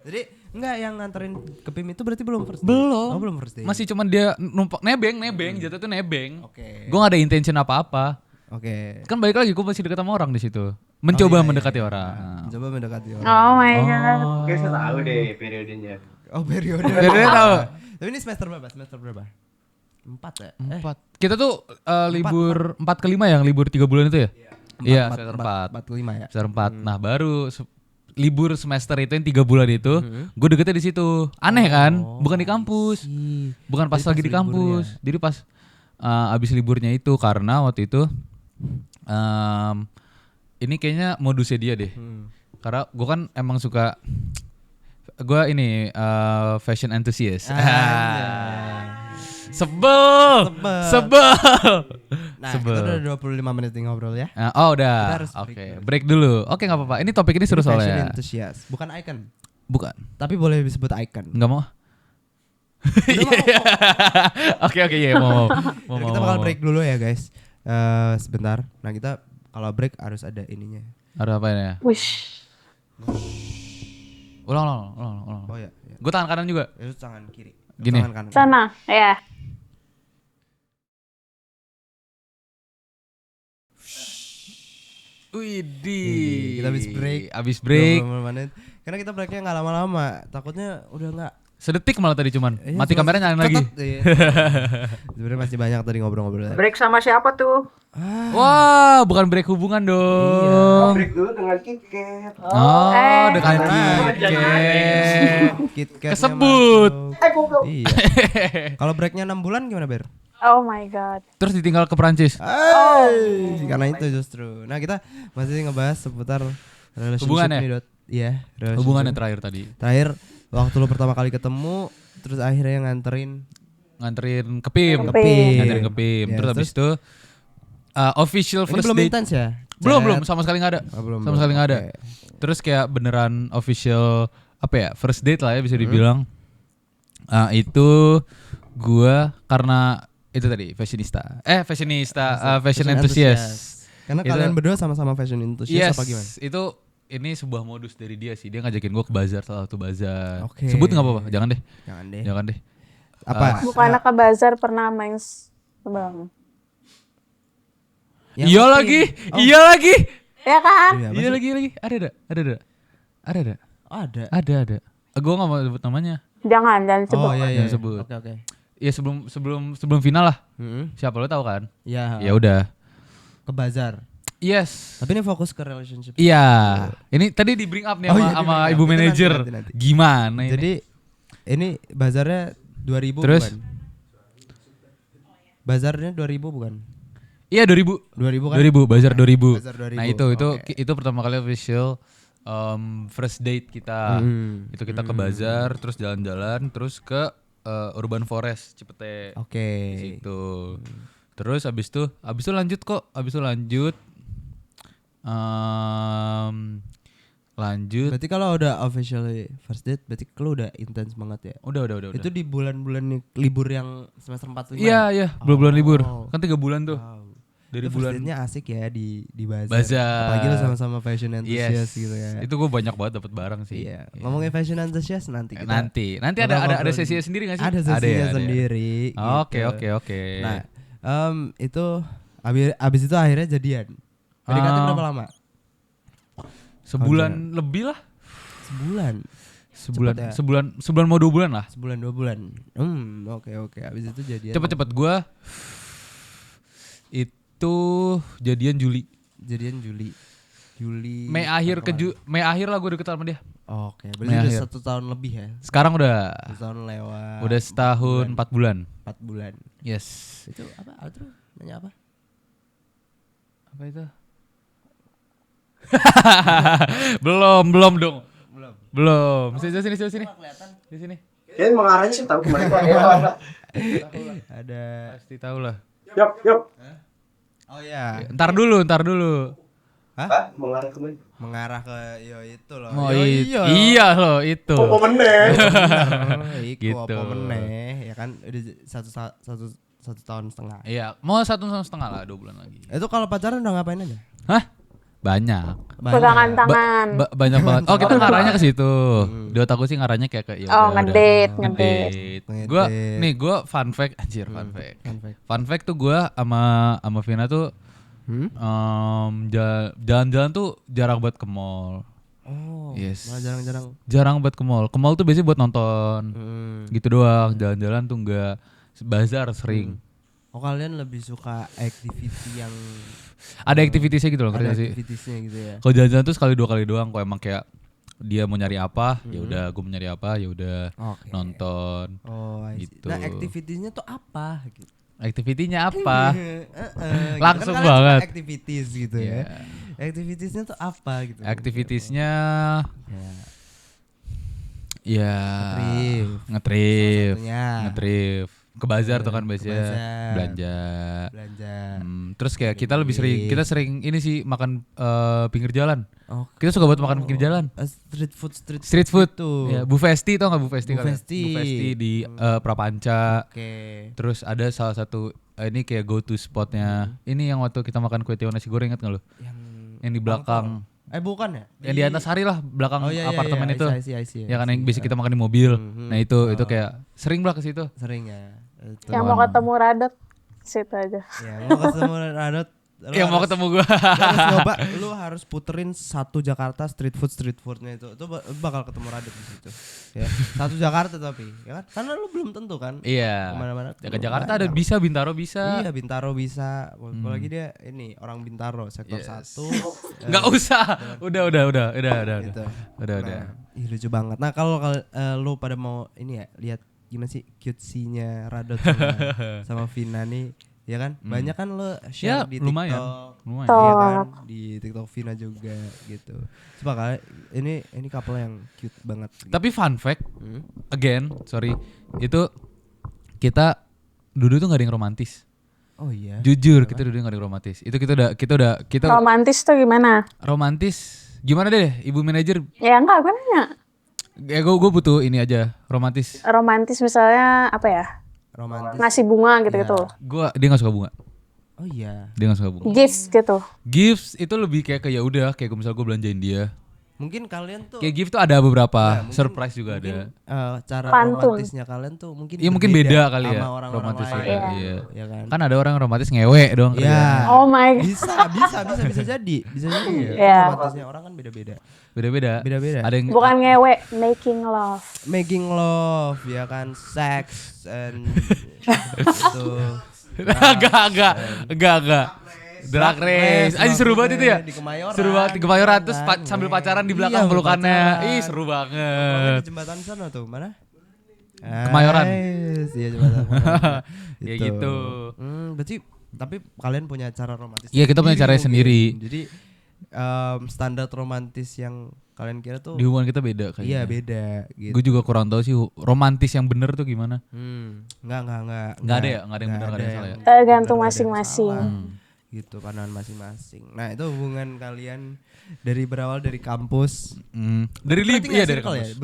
Jadi enggak, yang nganterin ke PIM itu berarti belum first date? Belum. Oh, belum first date. Masih cuman dia numpang nebeng, jatuh tuh nebeng. Oke. Gue gak ada intention apa-apa. Oke. Kan balik lagi gue masih dekat sama orang di situ. Mencoba iya, mendekati iya. orang. Coba mendekati orang. Oh my god. Oke, saya tahu deh periodenya. Oh, periode. Jadi tahu. Tapi ini semester berapa? Semester berapa? 4 ya? 4. Kita tuh libur 4 ke 5 yang libur 3 bulan itu ya? Iya, semester 4. 4 ke 5 ya. Semester 4. Nah, baru libur semester itu yang 3 bulan itu, gue deketnya di situ. Aneh kan? Bukan di kampus. Bukan pas Jadi lagi pas di kampus. Jadi pas abis liburnya itu, karena waktu itu ini kayaknya modusnya dia deh. Karena gue kan emang suka, gue ini fashion enthusiast. Sebel. Nah, kita udah 25 menit nih ngobrol ya. Oh Kita udah. harus Oke, break dulu. Oke, nggak apa-apa. Ini topik ini seru Fashion soalnya. enthusiast, bukan icon. Bukan. Tapi boleh disebut icon. Nggak mau? Oke, iya mau. Kita bakal break dulu ya, guys. sebentar. Nah kita kalau break harus ada ininya. Ada apa ya? Wish. Ulang. Oh ya, ya. Gue tangan kanan juga. Itu tangan kiri. Gini. Tangan kanan. Sana, ya. Widih. Kita habis break. Abis break. 20 menit. Karena kita breaknya nggak lama-lama. Takutnya udah nggak. Sedetik malah tadi cuman. Iya, Mati cuma kameranya nyalain lagi. cetet, iya. Sebenarnya masih banyak tadi ngobrol-ngobrol. Break sama siapa tuh? Wah, bukan break hubungan dong. Break dulu dengan KitKat. Oh, dengan Karena KitKat. KitKatnya Kesebut. masuk. Goblok. Iya. Kalau breaknya 6 bulan gimana Ber? Oh my god. Terus ditinggal ke Perancis. Karena itu justru. Nah kita masih ngebahas seputar relationship Hubungan ya? nih Dot. Iya. relationship. Hubungan yang terakhir tadi. Terakhir waktu lu pertama kali ketemu, terus akhirnya nganterin Nganterin ke PIM. Ke PIM. Nganterin ke PIM. Ya, Terus habis itu official ini first belum date. intens ya? Belum, Chat? sama sekali nggak ada. Oh, belum, Sama sekali nggak ada. Oke. Terus kayak beneran official apa ya? First date lah ya bisa dibilang. Itu gua karena itu tadi fashionista. Fashion enthusiast. Karena Itu- kalian berdua sama-sama fashion enthusiast Yes, apa gimana? itu ini sebuah modus dari dia sih. Dia ngajakin gua ke bazar, salah satu bazar. Oke. Sebut nggak apa-apa, jangan deh. Jangan deh. Ah. Apa? Bukannya ke bazar pernah main bang? Yang Iya penting- lagi, Oh, iya lagi. Ya kan? iya, apa Iya sih? lagi. Ada. Oh, ada. Gua nggak mau sebut namanya. Jangan sebut. Oh iya iya. Jangan sebut. Oke. Ya sebelum final lah. Heeh. Siapa lo tahu kan? Ya. Ya udah. Ke bazar. Yes. Tapi ini fokus ke relationship. Iya. Ini tadi di bring up nih Oh, sama, iya, sama di bring up. ibu Itu manajer. nanti. Gimana ini? Jadi ini bazarnya 2000 Terus? bukan? Bazarnya 2000 bukan? Iya 2000. 2000 kan? 2000, bazar 2000. Bazar 2000. Nah itu Oke. itu pertama kali official first date kita. Itu kita ke bazar, terus jalan-jalan, terus ke Urban Forest Cipete. Oke. Di situ. Terus abis itu lanjut kok. Abis itu lanjut. Lanjut. Berarti kalau udah officially first date berarti lu udah intens banget ya. Udah. Itu di bulan-bulan nih, libur yang semester 4 5. Iya, bulan-bulan libur. Kan 3 bulan tuh. Wow. Dari Itu bulan first date-nya asik ya di bazar. Bazar. Apalagi lu sama-sama fashion enthusiast Yes. gitu ya. Itu gue banyak banget dapat barang sih. Iya. Ngomongin fashion enthusiast nanti kita Nanti ada ngobrol-ngobrol. sesinya sendiri gak sih? Ada sesinya ya, ada ya. sendiri. Oke. gitu. Nah, itu abis itu akhirnya jadian. PDKT berapa lama? Sebulan lebih lah. Cepet ya? Sebulan mau 2 bulan lah. Sebulan 2 bulan. Oke. Abis itu jadian. Cepet-cepet gue itu jadian Juli. Jadian Juli. Mei akhir Mei akhir lah gue deket sama dia. Oke, Mei berarti udah akhir. 1 tahun lebih ya. Sekarang udah 1 tahun lewat. udah setahun 4 bulan. 4 bulan. Yes. Itu apa? Outro? Nanya apa? Apa itu? belum dong. Belum. Sini. Di sini. Kayaknya mengarahnya sih tahu kemana. Ada. Ada. Pasti tahu lah. Yuk. Oh ya. Ntar dulu. Hah? Mengarah kemana? Mengarah ke itu loh. Oh, Yo, iya loh itu. Oh, meneh. Iku Gitu. apa meneh ya kan udah satu tahun setengah. Iya, mau 1,5 lah, 2 bulan lagi. Itu kalau pacaran udah ngapain aja? Hah? Banyak. Pegangan tangan. Banyak banget. Oh, kita ngarahnya ke situ. Di otak gue sih ngarahnya kayak ke ya Oh, udah, ngedate. ngedate. Gua fun fact anjir, fun fact. Fun fact tuh gua sama Vina tuh jalan-jalan tuh jarang buat ke mall. Oh, Yes. malah jarang-jarang. Jarang buat ke mall. Ke mall tuh biasanya buat nonton. Gitu doang. Jalan-jalan tuh enggak. Bazar sering. Oh, kalian lebih suka activity yang Ada activitiesnya gitu loh, ngerti ada gak sih? activitiesnya gitu ya. Kalau jalan-jalan tuh sekali 2 kali doang. Kalau emang kayak dia mau nyari apa, ya udah gue mau nyari apa, ya udah Oke. nonton. Oh, I see. Gitu. Nah, activitiesnya tuh apa gitu? Aktivitinya apa? Gitu Langsung kan kalian suka banget. activities gitu ya. Activitiesnya tuh apa gitu? Aktivitiesnya Ya. ya Ngetrip. ngetrip, Salah satunya. ngetrip. ke bazar tuh kan Ke biasanya bazar. belanja. Terus kayak kita lebih sering ini sih makan pinggir jalan. Oh. Kita suka buat makan pinggir jalan. Street food tuh. Ya, Bu Festi tau gak Bu Festi? Bu kalian? Festi. Bu Festi di Prapanca. Oke. Terus ada salah satu ini kayak go to spotnya. Ini yang waktu kita makan kue tiaw nasi goreng, ingat gak lu? Yang di belakang. Bukan ya? Yang di Antasari lah, belakang iya, apartemen iya, itu. I see, Ya kan yang biasa kita makan di mobil. Nah itu kayak sering lah ke situ. Sering ya. Itu. Yang mau ketemu Radot situ aja. Ya, mau ketemu Radot. Yang mau ketemu gua. Lu harus puterin satu Jakarta street foodnya itu. Itu bakal ketemu Radot di situ. Ya. Satu Jakarta tapi, ya kan? Karena lu belum tentu kan. Iya. Kemana-mana. Ya, ke Jakarta ada bisa, Bintaro bisa. Iya, Bintaro bisa. Apalagi dia ini orang Bintaro sektor 1. Nggak usah. Udah. Gitu. Udah. Ih, lucu banget. Nah, kalau lu pada mau ini ya, lihat gimana sih cutesy-nya Radot sama Vina nih, ya kan? Banyak kan lo share di TikTok. lumayan. Iya kan? Di TikTok Vina juga gitu. Coba kali ini couple yang cute banget. Tapi fun fact, again, sorry, itu kita dulu tuh nggak ada yang romantis. Oh iya. Jujur, kita dulu nggak ada yang romantis. Itu kita Romantis tuh gimana? romantis. Gimana deh, Ibu manajer? Ya enggak, gue nanya. Ya gue butuh ini aja, romantis. Romantis misalnya apa ya? Romantis. Ngasih bunga gitu-gitu. Dia nggak suka bunga. Oh iya. Dia nggak suka bunga. Gifts gitu. Gifts itu lebih kayak ya udah, kayak misal gue belanjain dia. Mungkin kalian tuh Kayak gift tuh ada beberapa, mungkin- surprise juga ada. cara Pantun. romantisnya kalian tuh mungkin Iya mungkin beda kali ya, sama orang-orang romantisnya. lain. Iya. Ya kan? Kan ada orang romantis ngewe doang. Iya. Oh my god. Bisa jadi ya. Iya. Romantisnya orang kan beda-beda. Beda-beda. Beda-beda. Ada yang Bukan ngewe, making love. Making love ya kan, sex and itu. Enggak. Drag race. Aja seru banget itu ya. Di Kemayoran. Seru banget di Kemayoran terus Kan, sambil weh. pacaran di Iya, belakang sambil pelukannya. pacaran. Ih, seru Nongkrongnya banget. di jembatan sana tuh, mana? Kemayoran. Iya, jembatan. Ya gitu. Berarti tapi kalian punya cara romantis. Iya, kita punya caranya mungkin. sendiri. Jadi standar romantis yang kalian kira tuh Di hubungan kita beda kayaknya. iya beda gitu. Gue juga kurang tahu sih romantis yang bener tuh gimana. Enggak. Nggak ada ya? Nggak ada yang benar, nggak ada yang salah ya? Tergantung benar, masing-masing. nggak ada yang salah. Gitu pandangan masing-masing. Nah, itu hubungan kalian dari berawal dari kampus. Dari Berarti iya nggak dari circle ya? kampus.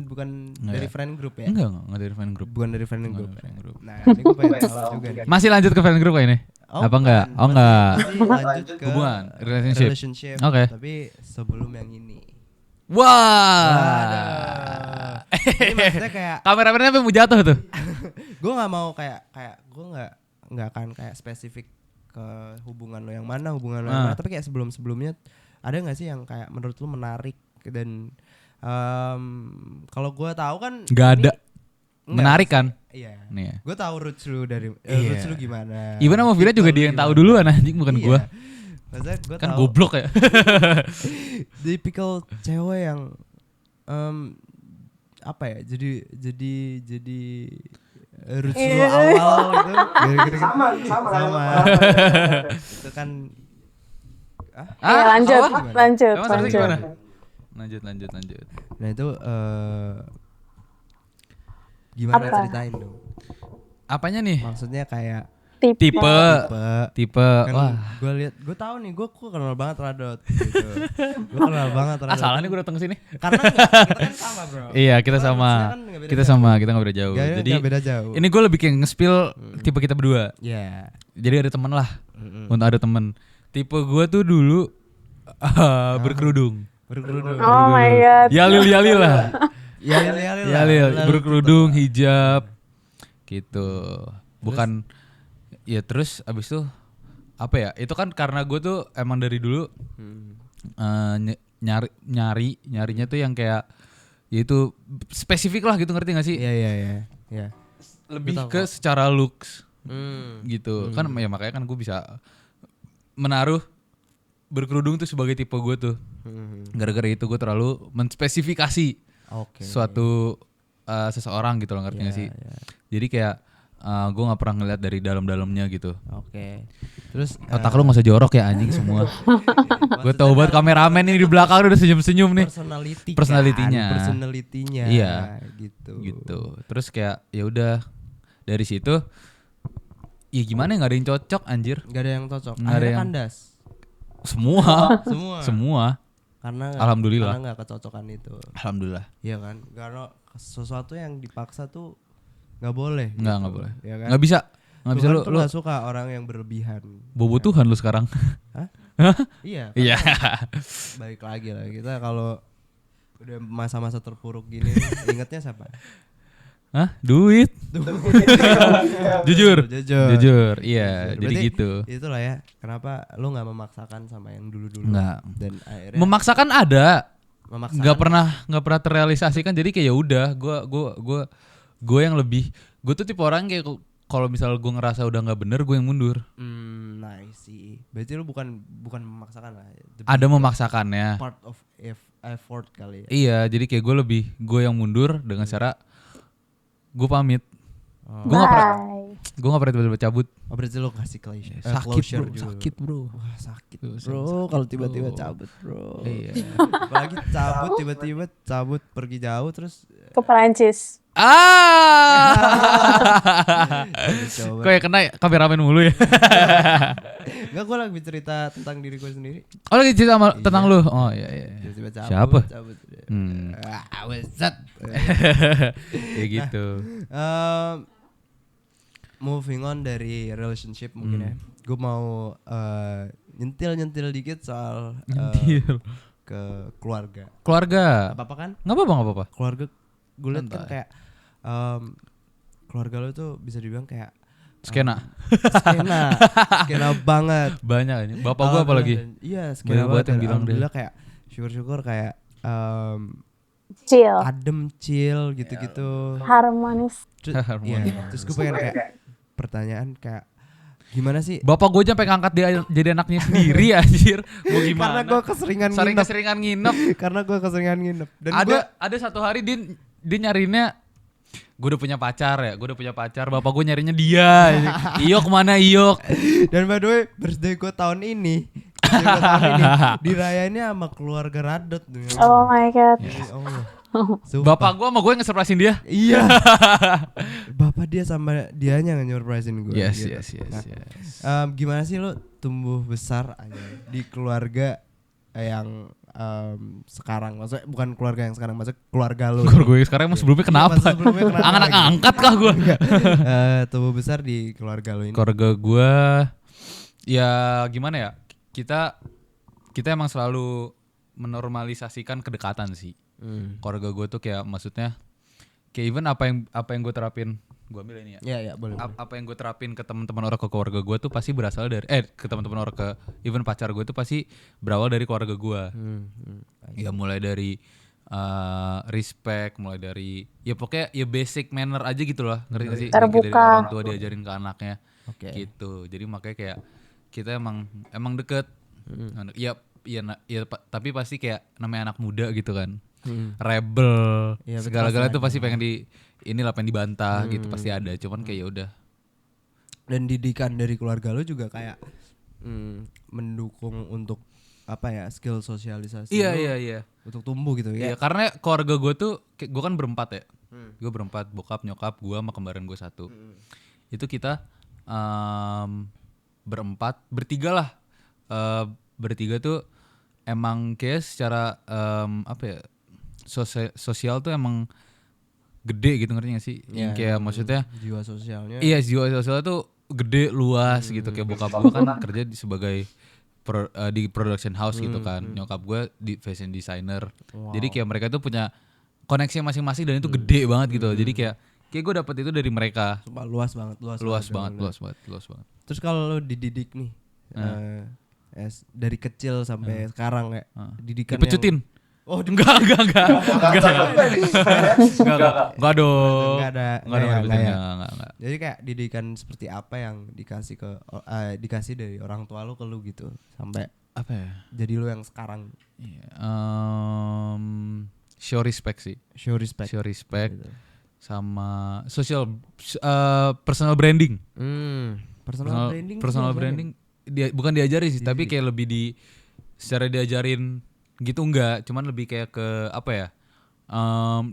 Bukan Nggak dari ya. friend group ya? Enggak dari fan group. Bukan dari friend Nggak group. dari friend group. Nah, ini gue pengen tahu juga nih. Masih lanjut ke fan group kayak ini? Oh, Apa enggak? bukan. Oh enggak. Berarti lanjut ke Hubungan, relationship. Oke. Tapi sebelum yang ini. Wah. Ini maksudnya kayak Kameramennya apa mau jatuh tuh? gue nggak mau kayak gue nggak akan kayak spesifik ke hubungan lo yang mana tapi kayak sebelumnya ada nggak sih yang kayak menurut lo menarik dan kalau gue tahu kan Enggak ada. Enggak, Menarik kan? iya Nih ya. gue tahu roots lu dari Iya. roots lu gimana. Ivan sama Vira juga dia yang tahu duluan anjing bukan Iya. gua. Maksudnya gue Kan tahu goblok ya. tipikal cewek yang apa ya jadi roots lu awal gitu gara-gara sama itu kan Iya, lanjut. Emang seharusnya gimana? Lanjut. nah itu gimana Apa? ceritain dong Apanya nih? maksudnya kayak Tipe. kan Wah. gue tahu nih gue kenal banget Radot gitu gue kenal banget Radot Salah nih gue datang ke sini. karena kita kan sama bro. Iya, kita Karena sama. maksudnya kan nggak beda Kita jauh. sama, kita nggak beda jauh. Jadi Nggak beda jauh. ini gue lebih kayak nge-spill tipe kita berdua. Ya. Jadi ada teman lah. Untuk ada teman. Tipe gue tuh dulu berkerudung. Berkerudung. Oh my god. Yalil lah. Yalil. Berkerudung, hijab. Gitu. Bukan ya terus abis itu apa ya? Itu kan karena gue tuh emang dari dulu nyarinya tuh yang kayak yaitu spesifik lah gitu, ngerti gak sih? Iya. Lebih Betul, ke secara looks Hmm. gitu. Kan ya makanya kan gue bisa menaruh berkerudung tuh sebagai tipe gue tuh. Gara-gara itu gue terlalu menspesifikasi Oke. suatu seseorang gitu loh, ngerti gak sih? Iya. Jadi kayak gue nggak pernah ngeliat dari dalam-dalamnya gitu. Oke. Terus Otak lu gak usah jorok ya anjing semua. Gue tau banget kameramen ini di belakang udah senyum-senyum nih. personalitinya. Personalitinya. Iya. gitu. Gitu. Terus kayak ya udah dari situ ya gimana ya, nggak ada yang cocok anjir. Nggak ada yang cocok. Nggak ada Akhirnya yang- kandas. Semua Semua. Alhamdulillah. Karena nggak kecocokan itu. Alhamdulillah. Iya kan? Karena sesuatu yang dipaksa tuh nggak boleh. Nggak boleh. Ya kan? Nggak bisa Tuhan lu tuh nggak suka orang yang berlebihan. bobo Tuhan lu sekarang. Iya. Iya. Balik lagi lah kita kalau udah masa-masa terpuruk gini ingetnya siapa? Hah? Duit. Jujur. Jujur. Iya, jadi Berarti gitu. Itulah ya. Kenapa lu nggak memaksakan sama yang dulu-dulu? Nggak. Dan akhirnya Memaksakan ada. memaksakan. Nggak pernah terrealisasikan, jadi kayak ya udah gue yang lebih, gue tuh tipe orang kayak kalau misal gue ngerasa udah nggak bener gue yang mundur. Nice sih. Berarti lu bukan memaksakan lah. Ada memaksakannya. Part of effort kali ya. Iya, jadi kayak gue yang mundur dengan cara gue pamit. Gue nggak pernah tiba-tiba cabut. Oh, berarti lu kasih closure. Sakit bro. Wah, sakit Tuh, bro kalau tiba-tiba bro. cabut bro. Iya. Apalagi tiba-tiba cabut pergi jauh terus Ke Perancis. coba. Kok ya kena kameramen mulu ya? Enggak, gue lagi cerita tentang diri gue sendiri. Oh lagi cerita Iya. tentang lu? Oh iya. Tiba-tiba cabut. Siapa? Cabut. Set. Kayak gitu. Moving on dari relationship mungkin ya. Gue mau nyentil dikit soal Nyentil. ke keluarga. Keluarga. Apa kan? Nggak apa-apa. Keluarga gue liat kan Santai. kayak keluarga lo tuh bisa dibilang kayak Skena. skena banget. Banyak ini. Bapak gua apalagi. Iya, skena Banyak banget yang dan bilang deh. alhamdulillah kayak syukur-syukur kayak Chill. adem, chill gitu-gitu. Harmonis. Harmonis. Iya, terus gue pengen kayak pertanyaan kayak gimana sih? Bapak gue sampai ngangkat dia jadi anaknya sendiri anjir. Mau gimana? Karena gue keseringan nginep. Keseringan nginep. Karena gue keseringan nginep. Dan Ada satu hari dia nyariinnya, gue udah punya pacar. Bapak gue nyarinya dia. Iyok mana Iyok? dan by the way, birthday gue tahun ini dirayainnya sama keluarga Radot. Oh my god. Ya Allah. Sumpah. Bapak gue sama gue nge-surprisein dia. Iya. Bapak dia sama dianya nge-surprisein gue. Yes. Gimana sih lo tumbuh besar aja di keluarga yang sekarang, maksudnya bukan keluarga yang sekarang, maksudnya keluarga lo. Keluarga gue sekarang emang sebelumnya kenapa? Iya, sebelumnya kenapa Anak lagi? angkat kah gue? Tumbuh besar di keluarga lo ini. Keluarga gue ya gimana ya? Kita emang selalu menormalisasikan kedekatan sih. Keluarga gue tuh kayak maksudnya kayak even apa yang gue terapin, gue ambil ini ya. Iya, boleh. Apa yang gue terapin ke teman-teman orang, ke keluarga gue tuh pasti berasal dari ke teman-teman orang, ke even pacar gue tuh pasti berawal dari keluarga gue. Ya mulai dari respect, mulai dari ya pokoknya ya basic manner aja gitu loh, ngerti gak sih? Terbuka. Dari orang tua diajarin ke anaknya. Oke. Gitu. Jadi makanya kayak kita emang deket. Tapi pasti kayak namanya anak muda gitu kan. Rebel, Iya, segala-galanya betul, tuh pasti pengen pengen dibantah gitu, pasti ada. Cuman kayak ya udah. Dan didikan dari keluarga lo juga kayak mendukung untuk apa ya, skill sosialisasi lo Iya. untuk tumbuh gitu ya. Iya, karena keluarga gue tuh, gue kan berempat ya. Gue berempat, bokap, nyokap, gue sama kembaran gue satu. Itu kita bertiga lah. Bertiga tuh emang kayak secara apa ya, sosial tuh emang gede gitu, ngerti gak sih? Iya, Kayak maksudnya jiwa sosialnya. iya, jiwa sosialnya tuh gede, luas gitu. Kayak bokap gue kan kerja sebagai di production house gitu kan. Nyokap gue di fashion designer. Jadi kayak mereka tuh punya koneksi masing-masing dan itu gede banget gitu. Jadi kayak gue dapet itu dari mereka. Sumpah, luas banget. Luas banget. Terus kalau lo dididik nih dari kecil sampai sekarang kayak didikan Dipecutin. Oh, Enggak dong. Enggak ada. Enggak. Jadi kayak didikan seperti apa yang dikasih dari orang tua lo ke lo gitu sampai Apa ya? jadi lo yang sekarang. Show respect sih. Show respect. Gitu. Sama personal branding. Personal branding bukan diajari sih, tapi kayak lebih secara diajarin gitu enggak, cuman lebih kayak ke apa ya?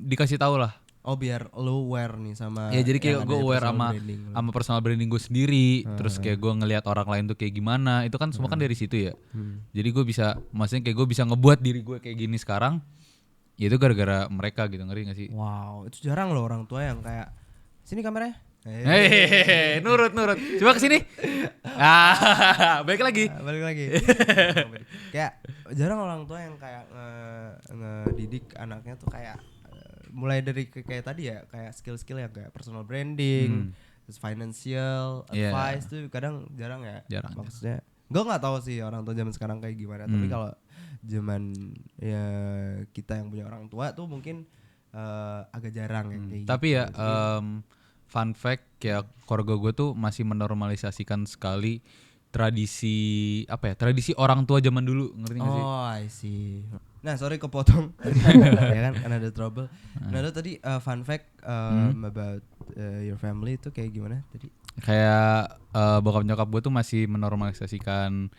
Dikasih tahu lah. Oh biar lu aware nih sama. Ya jadi kayak yang gue ada di aware personal sama branding lu. sama personal branding gue sendiri. Terus kayak gue ngelihat orang lain tuh kayak gimana. Itu kan semua kan dari situ ya. Jadi gue bisa, maksudnya kayak gue bisa ngebuat diri gue kayak gini sekarang. Ya itu gara-gara mereka gitu, ngerti gak sih? Wow, itu jarang loh orang tua yang kayak sini kameranya. Hehehe, nurut. Coba kesini. Baik lagi. Balik lagi. Kayak jarang orang tua yang kayak ngedidik anaknya tuh kayak mulai dari kayak tadi ya, kayak skill-skill yang kayak personal branding, terus financial Yeah. advice tuh kadang jarang ya. Jarang. Maksudnya gue nggak tahu sih orang tua zaman sekarang kayak gimana, tapi kalau zaman ya kita yang punya orang tua tuh mungkin agak jarang ya kayak Tapi gitu. ya fun fact kayak keluarga gue tuh masih menormalisasikan sekali tradisi apa ya, tradisi orang tua zaman dulu, ngerti gak sih? Oh, I see. Nah, sorry kepotong. Ya kan, ada trouble. Nah, lu tadi fun fact about your family itu kayak gimana tadi? Kayak bokap nyokap gue tuh masih menormalisasikan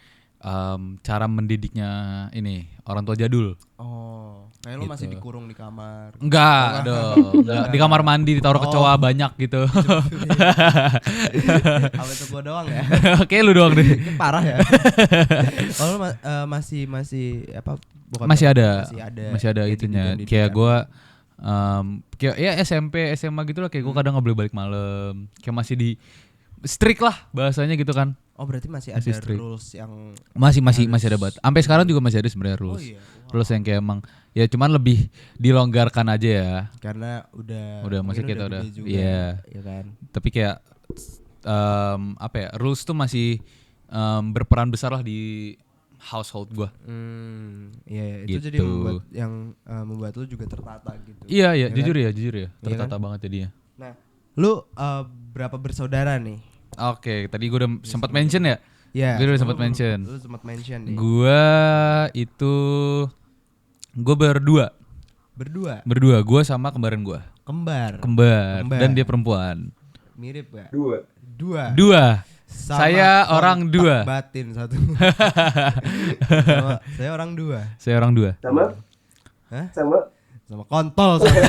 cara mendidiknya ini orang tua jadul. Oh, kayak lu Gitu. masih dikurung di kamar. Enggak dong, enggak. Di kamar mandi ditaruh kecoa banyak gitu. Apa itu gua doang ya? Oke lu doang deh. Ini parah ya. Oh, lu masih apa? bokap Masih nyokap ada kayak itunya. didikan-didikan. Kayak gue kayak ya SMP SMA gitu lah, kayak gue kadang nggak boleh balik malam. Kayak masih di strict lah bahasanya gitu kan. Oh, berarti masih Masih ada strict. rules yang Masih ada banget. Sampai sekarang juga masih ada sebenarnya rules. iya. Rules yang kayak emang ya cuman lebih dilonggarkan aja ya. karena udah Maksudnya mungkin kita udah gede juga, iya. ya kan. Tapi kayak apa ya, rules tuh masih berperan besar lah di household gua. Iya, itu jadi Gitu. membuat lu juga tertata gitu. Iya kan? jujur ya tertata kan? banget jadinya. Nah, lu berapa bersaudara nih? Oke, tadi gue udah sempat mention ya. Ya. Gue udah sempat mention. Lu sempat mention nih. Gue berdua. Berdua, Gue sama kembaran gue. kembar. Dan dia perempuan. Mirip gak? Dua. Dua. Sama Saya kontak orang dua. Batin satu. Saya orang dua. Saya orang dua. Sama? Hah? Sama? Sama kontol satu.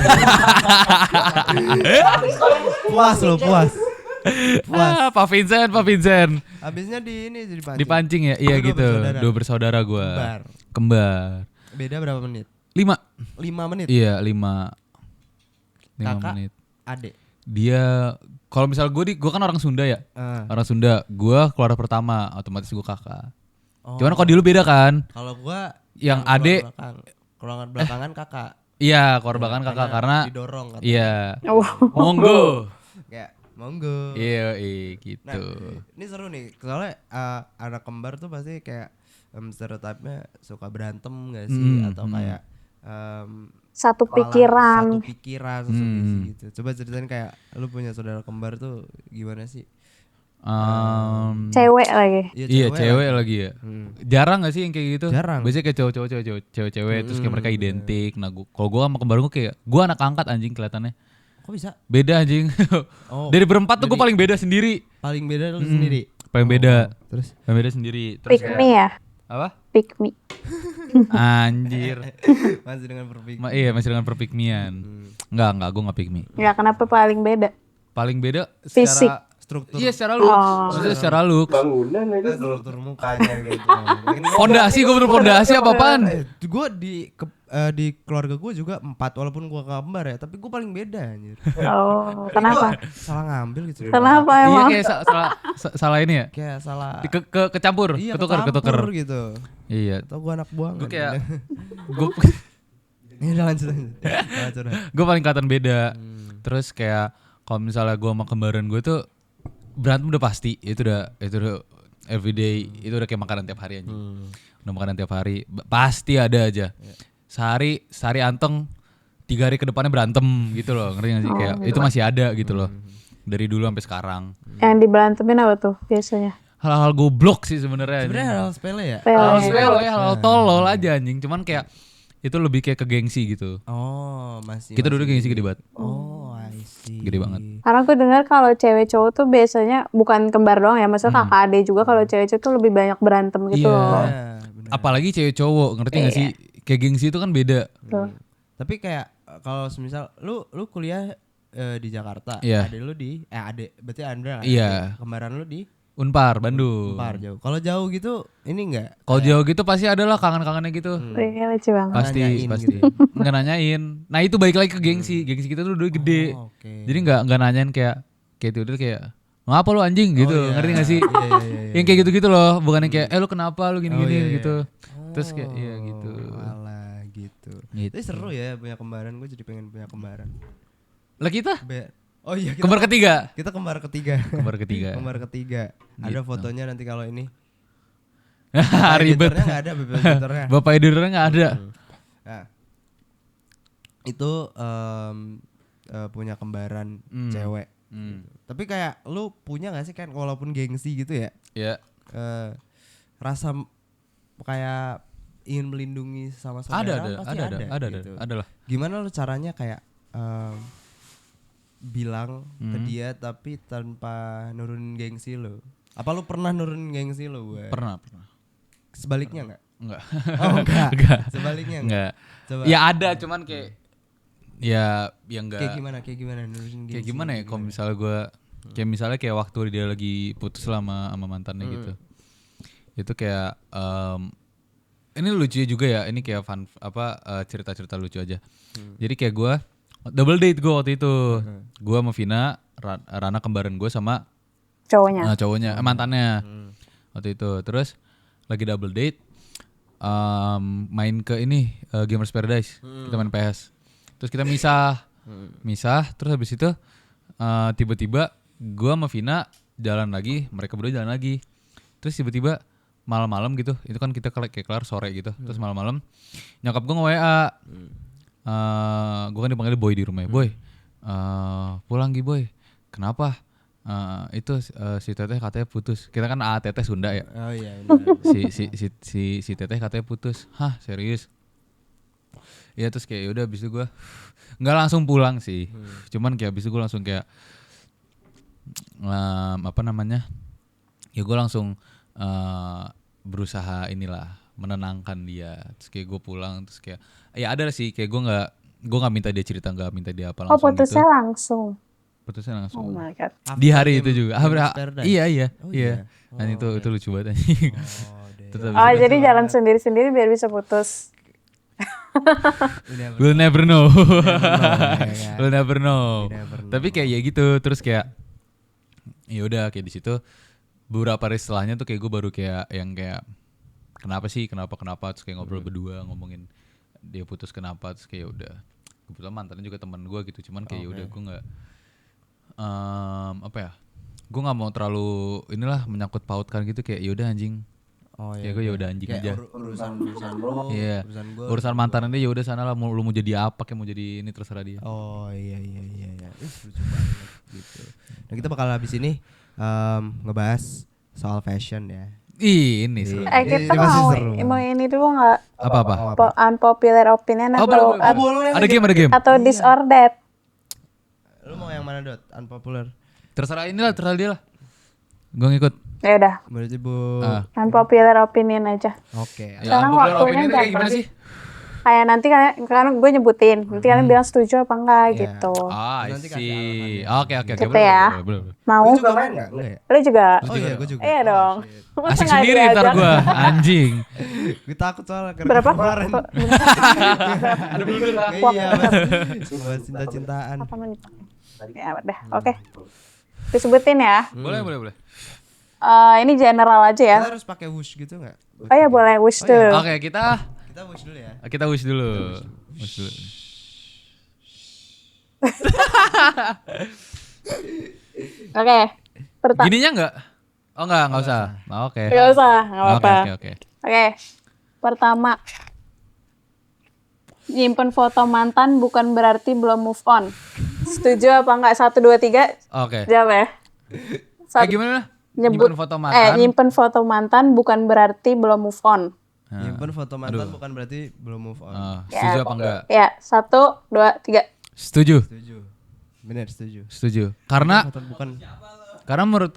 Puas lo, puas. Pak Vincent. Habisnya di ini dipancing. Dipancing ya? Iya Lu gitu. bersaudara. Dua bersaudara gue. Kembar. Beda berapa menit? 5. 5 menit. Iya 5 Kakak, menit. Adek. Dia kalau misal gue kan orang Sunda ya. Orang Sunda. Gue keluarga pertama, otomatis gue kakak. Oh. Cuman kalau di lu beda kan? Kalau gua Yang keluar adek keluar belakangan kakak. iya, keluarga belakang kakak karena didorong katanya. iya. Oh. Monggo. Kayak monggo. Iya, Nah, gitu. ini seru nih. Soalnya anak kembar tuh pasti kayak stereotipnya suka berantem gak sih atau kayak Satu satu pikiran. pikiran, satu visi gitu. Coba ceritain kayak lu punya saudara kembar tuh gimana sih? Cewek lagi. Iya, cewek lagi ya. Jarang gak sih yang kayak gitu? Jarang. Biasanya kayak cewek-cewek terus kayak mereka identik. Nah, kalau gua sama kembar gua kayak gua anak angkat anjing kelihatannya. Kok bisa? Beda anjing. Oh, Dari berempat tuh gua paling beda sendiri. paling beda lu sendiri. Paling beda. Terus Paling beda sendiri. Terus Pick me ya. apa? Pick me. Anjir. masih dengan berpikir. Iya, masih dengan perfikmian. Enggak, gua enggak pick me. Ya kenapa paling beda? Paling beda Fisik. secara Struktur iya secara look. Maksudnya secara look. Bangunan itu. struktur mukanya gitu. Pondasi, gue bener pondasi apa-apaan? Gue di keluarga gue juga 4 walaupun gue kembar ya, tapi gue paling beda anjir. Oh, kenapa? Salah ngambil gitu. Kenapa Iya emang? kayak salah ini ya? Kayak salah. Kecampur, Iya, ketuker. ketampur gitu. Iya. Atau gue anak buang. Gue kayak gue Ini udah lanjut. Lanjut. gue paling kelihatan beda. Terus kayak kalau misalnya gue sama kembaran gue tuh berantem udah pasti. Itu udah everyday, itu udah kayak makanan tiap hari aja. Udah makanan tiap hari, pasti ada aja. Sehari anteng 3 hari ke depannya berantem gitu loh, ngerti gak sih? Kayak itu masih ada gitu loh. Dari dulu sampai sekarang. Yang diberantemin apa tuh biasanya? Hal-hal goblok sih sebenarnya. Sebenarnya hal sepele ya. Hal sepele, hal tolol aja anjing. Cuman kayak itu lebih kayak ke gengsi gitu. Oh, masih. Kita dulu gengsi gede banget. Oh, I see. Gede banget. Karena aku dengar kalau cewek cowok tuh biasanya bukan kembar doang ya, maksudnya kakak adik juga kalau cewek cowok tuh lebih banyak berantem gitu Iya. loh. Nah, bener. Apalagi cewek cowok, ngerti gak sih? Kayak gengsi itu kan beda. Tuh. Tapi kayak kalau semisal lu kuliah di Jakarta, Iya. adik lu di berarti Andra kan? Iya. Kembaran lu di Unpar Bandung. Unpar jauh. Kalau jauh gitu ini enggak? Kalau jauh gitu pasti ada lah kangen-kangennya gitu. Iya lucu banget. Pasti Nanyain pasti. gitu. Nggak nanyain. Nah itu balik lagi ke gengsi. Gengsi kita tuh udah gede. Oh, oke. Jadi nggak nanyain kayak tidur kayak ngapa lu anjing gitu, Oh, iya. ngerti gak sih? Iya. Yang kayak gitu-gitu loh, bukan yang kayak lu kenapa lu gini-gini Oh, iya. gitu. Terus kayak iya gitu. Alah gitu. Gitu. Tapi seru ya punya kembaran, gue jadi pengen punya kembaran. Lah kita Oh iya kita kembar ketiga. kita kembar ketiga. Kembar ketiga. Kembar ketiga. Ada Gitu. fotonya nanti kalau ini. Ribet. Editornya nggak ada, bapak editornya. Bapak editornya nggak ada. Nah, itu punya kembaran cewek. Hmm. Tapi kayak lu punya gak sih kan walaupun gengsi gitu ya, Ya. rasa kayak ingin melindungi sama saudara pasti Ada gitu. lah. Gimana lu caranya kayak bilang ke dia tapi tanpa nurunin gengsi lu? Apa lu pernah nurunin gengsi lu? Pernah. Sebaliknya enggak? Enggak. Oh enggak. Enggak. Sebaliknya enggak. Enggak. Coba. Ya ada, cuman kayak ya enggak. Kayak gimana nurunin gengsi? Kayak gimana ya kalau misalnya gue kayak misalnya kayak waktu dia lagi putus sama mantannya gitu. Itu kayak ini lucu juga ya, ini kayak fun cerita-cerita lucu aja. Jadi kayak gue double date gue waktu itu. Gue sama Vina, Rana kembaran gue sama Cowoknya. mantannya. Waktu itu. Terus lagi double date main ke ini Gamers Paradise. Kita main PS. Terus kita misah. Terus habis itu tiba-tiba gue sama Vina jalan lagi, mereka berdua jalan lagi. Terus tiba-tiba malam-malam gitu, itu kan kita kayak kelar sore gitu. Terus malam-malam nyokap gue nge-WA. Gue kan dipanggil Boy di rumah. Boy, pulang Gi Boy. Kenapa? Itu si Teteh katanya putus. Kita kan Teteh Sunda ya. Oh iya benar. Si Teteh katanya putus. Hah, serius? Iya, terus kayak yaudah abis itu gue nggak langsung pulang sih. Cuman kayak abis itu gue langsung kayak ya gue langsung berusaha inilah menenangkan dia. Terus kayak gue pulang, terus kayak ya ada sih kayak gue nggak minta dia cerita, nggak minta dia apa langsung putusnya gitu. langsung. Putusnya langsung. Oh my god. Di hari itu juga. Iya. Oh, iya. Dan itu lucu banget anjing. Tetap Oh bisa. jadi jalan sendiri-sendiri biar bisa putus. We'll never know. ya. We'll never know. We never know. Tapi kayak ya gitu, terus kayak ya udah kayak di situ beberapa hari setelahnya tuh kayak gue baru kayak yang kayak kenapa terus kayak ngobrol berdua ngomongin dia putus kenapa, terus kayak udah kebetulan mantannya juga teman gue gitu, cuman kayak udah gue nggak gue nggak mau terlalu inilah menyangkut pautkan gitu, kayak yaudah anjing. Oh Ya gue yaudah anjing kayak aja. urusan lu, Iya. urusan gua. Urusan mantan dia yaudah sana lah, lu mau jadi apa, kayak mau jadi ini terserah dia. Oh iya. Lucu banget gitu. Nah kita bakal habis ini ngebahas soal fashion ya. Ini seru. Kita Ini masih mau seru. mau ini dulu nggak? Apa? Unpopular opinion Oh, atau boleh. Ada game. atau this or that? Lu mau yang mana Dot? Unpopular. Terserah dia lah. Gue ngikut. Ya udah, Berarti Bu. unpopular opinion aja. Oke. Sekarang unpopular waktunya opinion kayak gimana jam- sih? Kayak nanti kan gue nyebutin, nanti kalian bilang setuju apa enggak Iya. gitu. Ah, Nanti kasih sih. alasannya. Oke. Gitu boleh, ya. boleh. Mau? Lu juga main enggak? Enggak ya? Lu juga? Oh iya, gue juga. Iya dong. Masa Asik nggak sendiri ntar diajak? gue, anjing. Gue takut soalnya Berapa? kemarin. Ada belum Iya, bahas cinta-cintaan. Apa menit? Ya udah, oke. Disebutin ya. Boleh. Ini general aja ya. Kita harus pakai whoosh gitu enggak? Oh ya boleh, wish dulu. Oke, kita Whoosh dulu ya. wish dulu. Wish dulu. Oke. Gininya enggak? Oh enggak usah. Oh, oke. Gak usah, gak apa-apa. Oke. Oke. Pertama. Nyimpen foto mantan bukan berarti belum move on. Setuju apa enggak? 1, 2, 3. Oke. Jawab ya. Gimana? Nyebut Nyimpen foto mantan. nyimpen foto mantan bukan berarti belum move on. Nyimpen foto mantan bukan berarti belum move on. Setuju apa enggak? Ya, 1, 2, 3. Setuju. Setuju. Bener setuju. Setuju. Karena Foto bukan menurut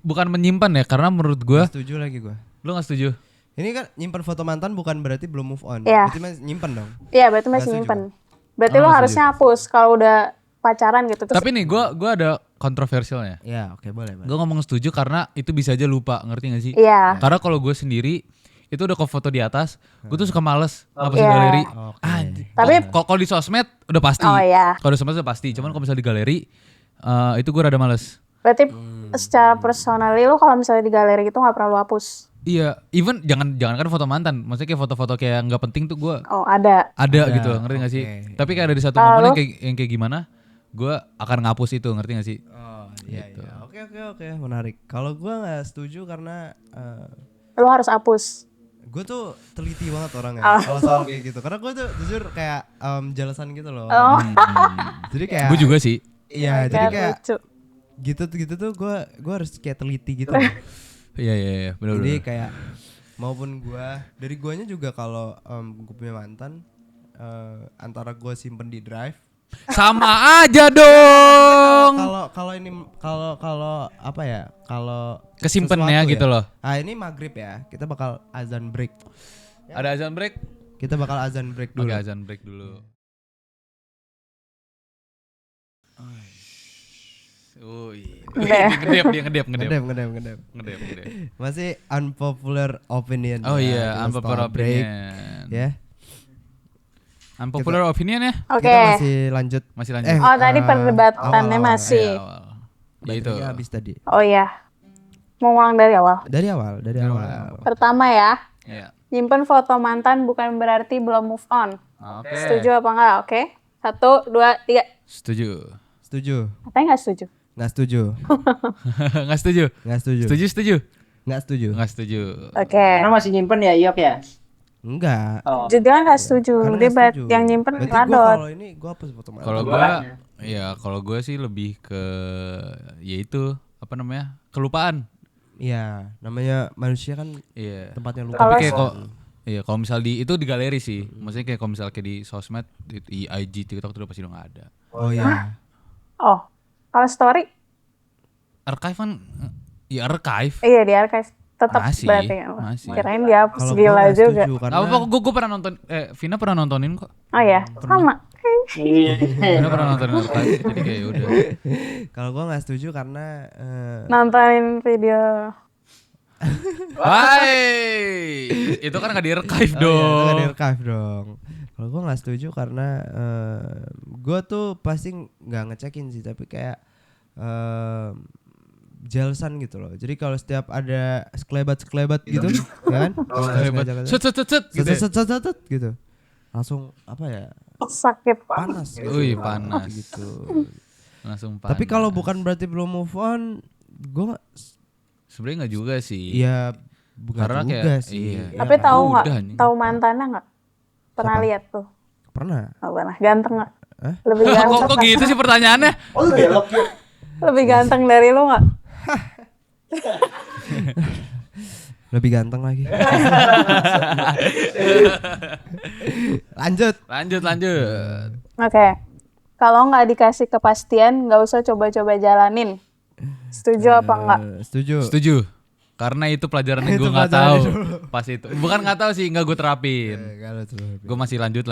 bukan menyimpan ya, karena menurut gua setuju lagi gua. lu enggak setuju. Ini kan nyimpen foto mantan bukan berarti belum move on. Iya. Berarti masih nyimpen dong. Iya, berarti masih Nggak setuju. nyimpen. Berarti Oh, lo nggak harusnya hapus kalau udah pacaran gitu. Terus Tapi nih gue ada kontroversialnya. Ya, oke boleh. Gue ngomong setuju karena itu bisa aja lupa, ngerti gak sih? iya. Karena kalau gue sendiri itu udah ke foto di atas, gue tuh suka males ngapusin Iya. galeri. Oke. Tapi- Kalau di sosmed udah pasti. Oh, iya. Kalau di sosmed udah pasti. Cuman kalau misalnya di galeri itu gue rada males. Berarti secara personally lo kalau misalnya di galeri gitu nggak perlu hapus. Iya, even jangan kan foto mantan. Maksudnya kayak foto-foto kayak nggak penting tuh gue Oh ada. ada gitu, ngerti gak sih? oke. Tapi kayak ada di satu Kalau momen lo? yang kayak gimana, gue akan ngapus itu, ngerti gak sih? Oh, iya iya. Oke, menarik. Kalau gua nggak setuju karena Lo harus hapus. gue tuh teliti banget orangnya Oh. kalau soal kayak gitu. Karena gue tuh jujur kayak jelasan gitu loh. Oh. Jadi kayak Gue juga sih. Iya, jadi Kan kayak lucu. gitu tuh gue harus kayak teliti gitu. Iya, benar. Jadi kayak maupun dari guanya juga kalau gue punya mantan antara gue simpen di drive. Sama aja dong. Kalau ini kalau apa ya? Kalau Kesimpen sesuatu ya gitu loh. Ah ini maghrib ya. Kita bakal azan break. Ada azan break? Kita bakal azan break dulu. Oke, azan break dulu. Ngedep. Ngedep. Masih unpopular opinion. Oh ya. iya, Kita unpopular setelah break, opinion. Ya. Unpopular opinion ya? Oke. Kita masih lanjut. Masih lanjut. Oh tadi perdebatannya awal-awal. masih. Iya, awal. Ya itu. Baterainya habis tadi. Oh iya. Mau ngulang dari awal. Dari awal. Pertama ya. Iya. Nyimpen foto mantan bukan berarti belum move on. Oke. Setuju apa enggak? Oke. 1, 2, 3. Setuju. Setuju. Katanya nggak setuju. Nggak setuju. Nggak setuju. Nggak setuju. Setuju. Nggak setuju. Nggak setuju. Oke. Karena masih nyimpen ya Yok ya. Enggak. Oh. Jadi kan nggak setuju. Karena Dia nggak setuju. yang nyimpen Berarti gua ngadot. kalau ini gue hapus foto mantan. Kalau Gua- kalau gue sih lebih ke yaitu apa namanya? Kelupaan. Iya, namanya manusia kan Iya. tempatnya lupa. Tapi Kalau kayak kalau misal di galeri sih. Maksudnya kayak kalau misal kayak di sosmed, di IG, TikTok itu udah pasti udah nggak ada. Oh iya. Oh. Kalau story? Archive kan ya archive. Iya di archive. Tetap Masih, berarti. masih. Kirain dihapus Kalau gila gua nggak juga. setuju karena Apa gue pernah nonton Vina pernah nontonin kok. Oh ya, sama. Iya. Vina pernah nontonin archive. Jadi kayak udah. kalau gue nggak setuju karena Nontonin video. Hai. Itu kan nggak di archive Oh iya, itu kan dong. di archive dong. Kalau gue nggak setuju karena gue tuh pasti nggak ngecekin sih, tapi kayak jelasan gitu loh. Jadi kalau setiap ada sekelebat gitu, ya kan? Kalau nggak Hebat. sengaja- Set gitu. ya? set gitu. Langsung apa ya? Sakit. Panas. Gitu. Wih, panas. Gitu. Langsung panas. Tapi kalau bukan berarti belum move on, gue sebenarnya nggak juga sih. ya bukan Karena juga kayak- sih. iya. Ya Tapi kan? tahu nggak? Udah, anjing. Tahu mantannya nggak? Pernah Siapa? lihat tuh? Pernah. Oh, pernah. Ganteng nggak? Hah? Lebih kok ganteng. kok gitu sih pertanyaannya? Oh lu belok Yok. Lebih ganteng dari lu nggak? Lebih ganteng lagi. Lanjut. Lanjut. Oke. Kalau nggak dikasih kepastian, nggak usah coba-coba jalanin. Setuju apa enggak? Setuju. Setuju. Karena itu pelajaran yang gue Itu nggak pelajaran tahu pas itu. Bukan nggak tahu sih, nggak gue terapin. Gue masih lanjut.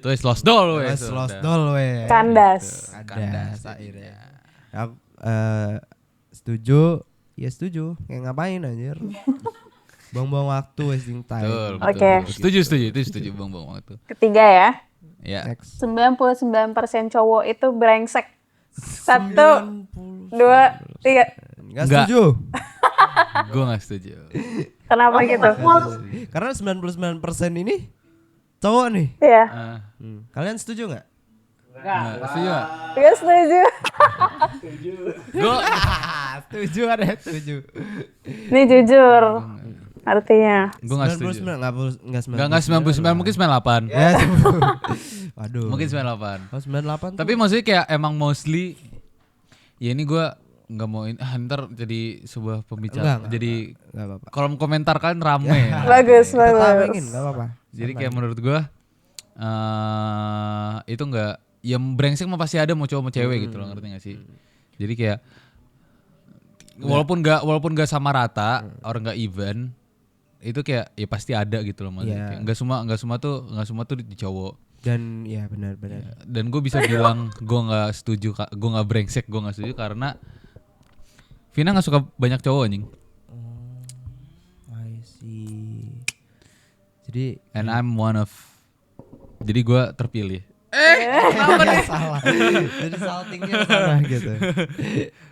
Wes lost doll wes. Wes lost Udah. doll we. Kandas. Kandas akhirnya. Aku setuju. Ya setuju. Kayak ngapain anjir? Buang-buang waktu, wasting time. Betul. Oke. Setuju. Itu setuju bang waktu. Ketiga ya. Ya. Next. 99% cowok itu brengsek. 1, 2, 3. Enggak Nggak. setuju. Gue nggak setuju. Kenapa gitu? Karena 99% ini cowok nih. Iya. Kalian setuju nggak? Nggak setuju. nggak? Iya setuju. Gue Setuju ada setuju. Ini jujur. Artinya. nggak setuju. 99 Nggak 99 mungkin 98. Ya. Waduh. Mungkin 98. Kalau 98 Tapi maksudnya kayak emang mostly ya ini gue nggak mau ntar jadi sebuah pembicaraan. Enggak. Jadi enggak apa-apa. kolom komentar kalian rame. Bagus, Kita tamengin bagus. enggak apa-apa. Jadi kayak menurut gue itu nggak, yang brengsek mah pasti ada, mau cowok mau cewek gitu loh, ngerti gak sih? Jadi kayak walaupun nggak sama rata, orang nggak even, itu kayak ya pasti ada gitu loh maksudnya. Iya. Kayak nggak semua tuh di cowok. Dan ya benar-benar. Dan gue bisa bilang gue nggak setuju, gue nggak brengsek, gue nggak setuju karena Vina nggak suka banyak cowok anjing. I see. Jadi And I'm one of. Jadi gue terpilih. ya salah. Jadi saltingnya salah gitu.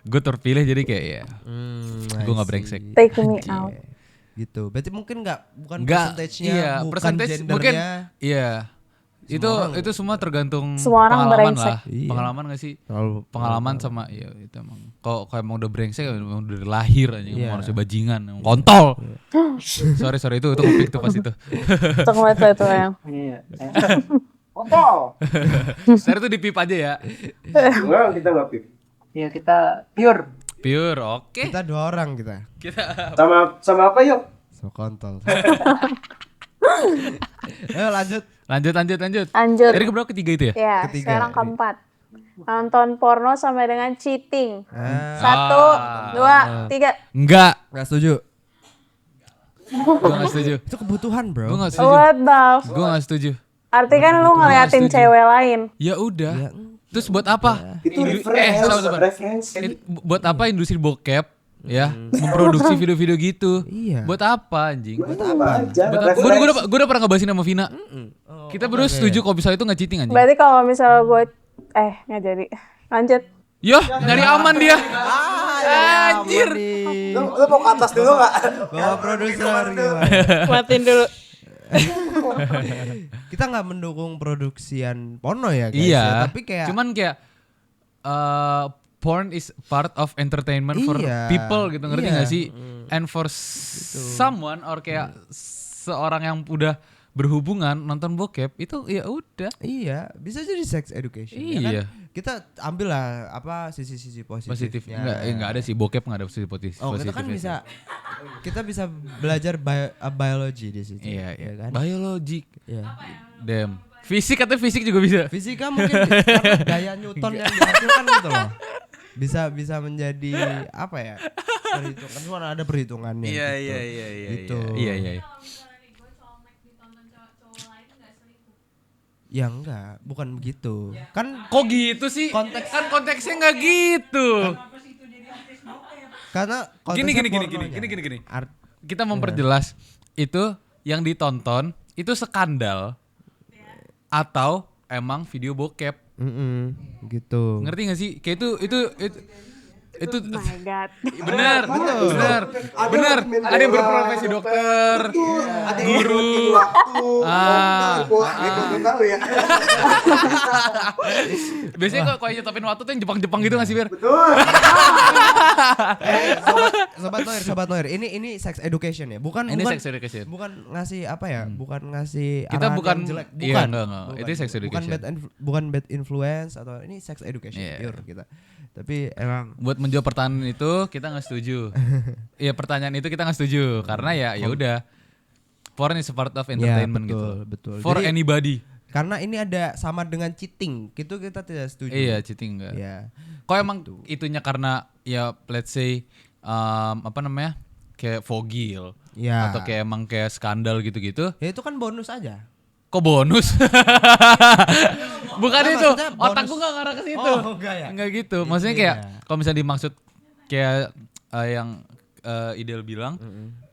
Gue terpilih jadi kayak ya. I Gue nggak see. brengsek. Take me out. Gitu. Berarti mungkin bukan Nggak, persentasenya, iya, bukan persentage gendernya. mungkin, iya. Itu semua tergantung Semua orang pengalaman brengsek. lah. Iya. Pengalaman gak sih? Terlalu Pengalaman sama ya itu emang. Kalau emang udah brengsek emang dari lahir aja Iya. manusia bajingan, emang kontol. sorry itu ngepick tuh pas itu. Untuk ngeliat itu yang. Iya. Kontol. Sorry itu dipip aja ya. Enggak, kita nggak pip. Iya, kita pure. Pure, oke. kita 2 orang kita. Sama apa yuk? So kontol. Ayo lanjut. Lanjut. Lanjut. Dari keberapa ketiga itu ya? Ya, Ketiga. sekarang keempat. Nonton porno sampai dengan cheating. Ah, 1, 2, 3. Enggak. nggak setuju. Gue gak setuju. Itu kebutuhan, bro. Gue gak setuju. What the Gue gak setuju. Arti kan lu ngeliatin setuju. cewek lain. Ya udah. Ya, Terus buat apa? Itu sabar. referensi. Buat apa industri bokep ya memproduksi video-video gitu? Iya. Buat apa anjing? Apa aja? Buat apa? Gue udah pernah ngebahasin sama Vina. Kita berdua setuju kalau misalnya itu nggak cheating anjing. Berarti kalau misalnya gue nggak jadi. Lanjut. Yoh, nyari aman dia. Anjir. Lu mau ke atas dulu nggak? Bawa produser gimana? Matiin dulu. Kita nggak mendukung produksian porno ya guys. Iya. Ya, tapi kayak Cuman kayak porn is part of entertainment for Iya. people gitu, ngerti Iya. gak sih? And for someone or kayak seorang yang udah berhubungan nonton bokep itu ya udah. iya, bisa jadi sex education. Ya Iya. kan? Kita ambil lah apa sisi-sisi Positif. positifnya. Enggak ada sih bokep, enggak ada positif positif. Oh, kita kan bisa kita bisa belajar biologi di situ. Iya. kan? Biologi. Iya. Damn. Fisik katanya fisik juga bisa. Fisika mungkin karena gaya Newton yang dihasilkan gitu loh. Bisa menjadi apa ya? Perhitungan kan ada perhitungannya. Iya. Gitu. Iya. Ya enggak, bukan begitu. Kan Kok gitu sih? Kan konteksnya enggak gitu. karena Gini. konteksnya pornonya. Kita memperjelas itu yang ditonton itu skandal atau emang video bokep. Gitu. Ngerti gak sih? Kayak itu Oh my god. benar. Ada yang berprofesi dokter, guru. Tahu ya. Biasanya kalau nyetopin waktu tuh yang Jepang gitu gak sih, Bir? Sobat Noir, ini sex education ya, bukan Ini bukan, sex education. bukan ngasih apa ya, bukan ngasih Kita arahan bukan yang jelek, iya, bukan, enggak. Itu sex education. bukan bad influence atau ini sex education Iya. pure kita. Tapi emang Buat menjawab pertanyaan itu kita nggak setuju. Iya, pertanyaan itu kita nggak setuju karena ya udah. Porn is a part of entertainment betul, gitu. betul. For Jadi- anybody. karena ini ada sama dengan cheating, gitu kita tidak setuju. Iya, cheating enggak. Iya. Kok emang itunya karena ya let's say apa namanya? Kayak fogil Iya. atau kayak emang kayak skandal gitu-gitu. Ya itu kan bonus aja. Kok bonus? Bukan Nah, itu. maksudnya bonus. Otak gua enggak ngarah ke situ. Oh, enggak ya? Enggak gitu. Maksudnya kayak Iya. kalau misalnya dimaksud kayak yang Ideal bilang,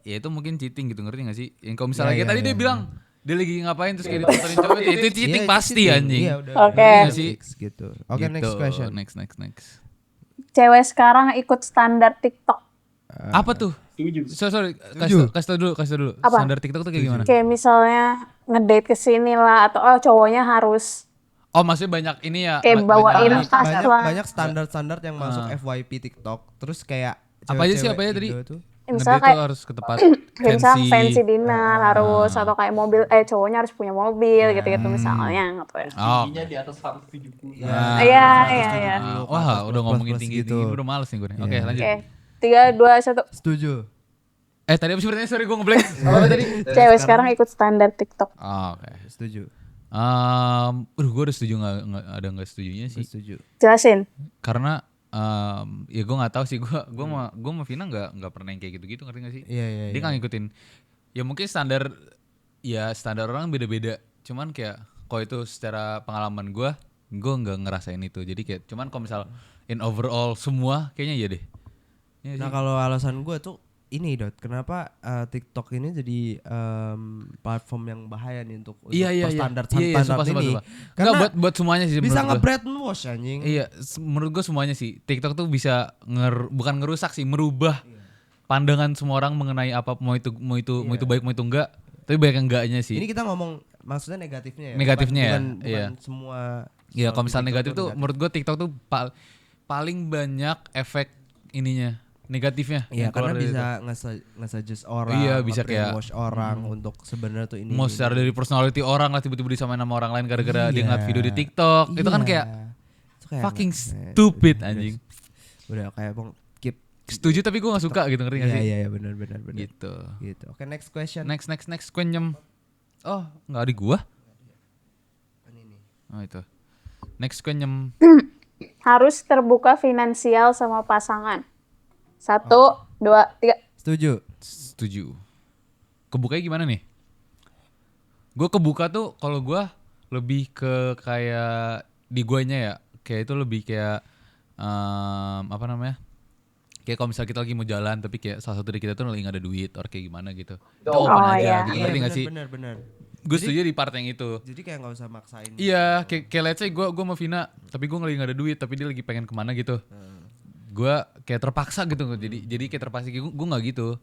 ya itu mungkin cheating gitu, ngerti gak sih? Yang kalau misalnya Iya, kayak tadi iya, dia iya. bilang dia lagi ngapain terus kayak ditontonin cowok itu cheating Iya, pasti cheating. anjing. Iya, udah. Oke. Ngerti gak sih? Fix gitu. Oke, Gitu. next question. Next. Cewek sekarang ikut standar TikTok. Apa tuh? Sorry, kasih tau dulu. Apa? Standar TikTok tuh kayak gimana? Kayak misalnya ngedate kesini lah atau cowoknya harus Oh, maksudnya banyak ini ya. kayak bawain tas lah. banyak standar-standar yang masuk FYP TikTok. Terus kayak Apa aja sih, cewek-cewek apa aja tadi? Indo tuh. Misalnya Ngedate kayak tuh harus ke tempat kayak misalnya fancy dinner harus atau kayak mobil cowoknya harus punya mobil gitu-gitu misalnya gitu ya. Oh. Di atas 170. Iya. Wah, udah ngomongin plus tinggi gitu. udah males nih gue nih. Oke, lanjut. Oke. 3, 2, 1. Setuju. Tadi apa sebenarnya? Sorry gue ngeblank. Apa tadi? Cewek sekarang ikut standar TikTok. Oh, oke. Setuju. Gue udah setuju nggak setujunya sih. Setuju. Jelasin. Karena ya gue nggak tahu sih, gue sama Vina nggak pernah yang kayak gitu ngerti nggak sih? Iya. Dia nggak ngikutin. Ya mungkin standar orang beda-beda. Cuman kayak kalau itu secara pengalaman gue nggak ngerasain itu. Jadi kayak cuman kalau misal in overall semua kayaknya iya deh. Iya Nah sih. kalau alasan gue tuh ini Dot, kenapa TikTok ini jadi platform yang bahaya nih untuk Iya standar sumpah, ini. sumpah. Karena Nggak, buat semuanya sih bisa menurut gua. nge-brainwash anjing. Iya, menurut gue semuanya sih. TikTok tuh bisa bukan ngerusak sih, merubah pandangan semua orang mengenai apa mau itu baik mau itu enggak. Tapi banyak yang enggaknya sih. Ini kita ngomong maksudnya negatifnya ya. Negatifnya ya, bukan iya. semua. Iya, kalau misalnya TikTok negatif tuh tuh menurut gue TikTok tuh paling banyak efek ininya, negatifnya. Iya, yang keluar karena dari bisa itu. nge-suggest orang, Iya, bisa kayak nge-brainwash orang untuk sebenarnya tuh ini. Mau secara dari personality orang lah tiba-tiba disamain sama orang lain gara-gara dia Iya. ngeliat video di TikTok. Itu kan Iya. kayak Itu kayak fucking nggak- stupid anjing. Udah kayak bang keep. Setuju tapi gue gak suka gitu, ngerti gak sih? Iya benar. Gitu. Gitu. Oke, next question. Next question. Oh, nggak ada gua. Ini nih. Oh itu. Next question. Harus terbuka finansial sama pasangan. 1, 2, 3. Setuju. Setuju. Kebukanya gimana nih? Gue kebuka tuh kalau gua lebih ke kayak di guanya ya. Kayak itu lebih kayak apa namanya? Kayak kalau misalnya kita lagi mau jalan tapi kayak salah satu dari kita tuh lagi gak ada duit or kayak gimana gitu. Itu open Oh, aja iya. gitu. Ngerti gak sih? Benar. Gue setuju di part yang itu. Jadi kayak nggak usah maksain. Iya, kayak let's say gue sama Vina, tapi gue lagi gak ada duit, tapi dia lagi pengen kemana gitu. Gue kayak terpaksa gitu, jadi kayak terpaksa. Gue nggak gitu.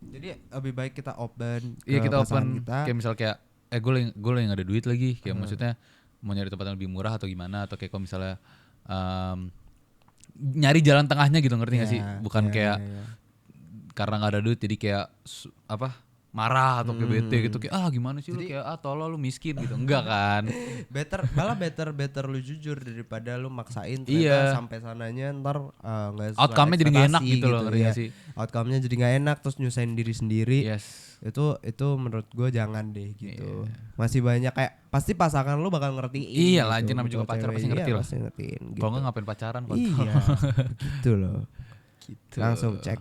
Jadi lebih baik kita open. Iya ke kita pasangan open. Kita. Kayak misal kayak, gue lagi gak ada duit lagi. Kayak maksudnya mau nyari tempat yang lebih murah atau gimana, atau kayak kalau misalnya nyari jalan tengahnya gitu, ngerti gak sih? Bukan kayak karena gak ada duit jadi kayak marah atau kayak bete gitu, kayak gimana sih lu kayak tolol lu miskin gitu. Enggak kan. better lu jujur daripada lu maksain Iya. sampai sananya ntar nggak sesuai Outcome-nya jadi gak enak ekspektasi gitu loh, ngerti ya. gak sih? Outcome-nya jadi nggak enak terus nyusahin diri sendiri. Yes. Itu menurut gue jangan deh gitu. Masih banyak kayak pasti pasangan lu bakal ngertiin. Iya lah, anjir, namanya juga Buat pacar cewek. pasti ngerti Iya, lah. pasti ngertiin gitu. Kalau nggak ngapain pacaran kalau Iya. Gitu loh. gitu. Langsung cek.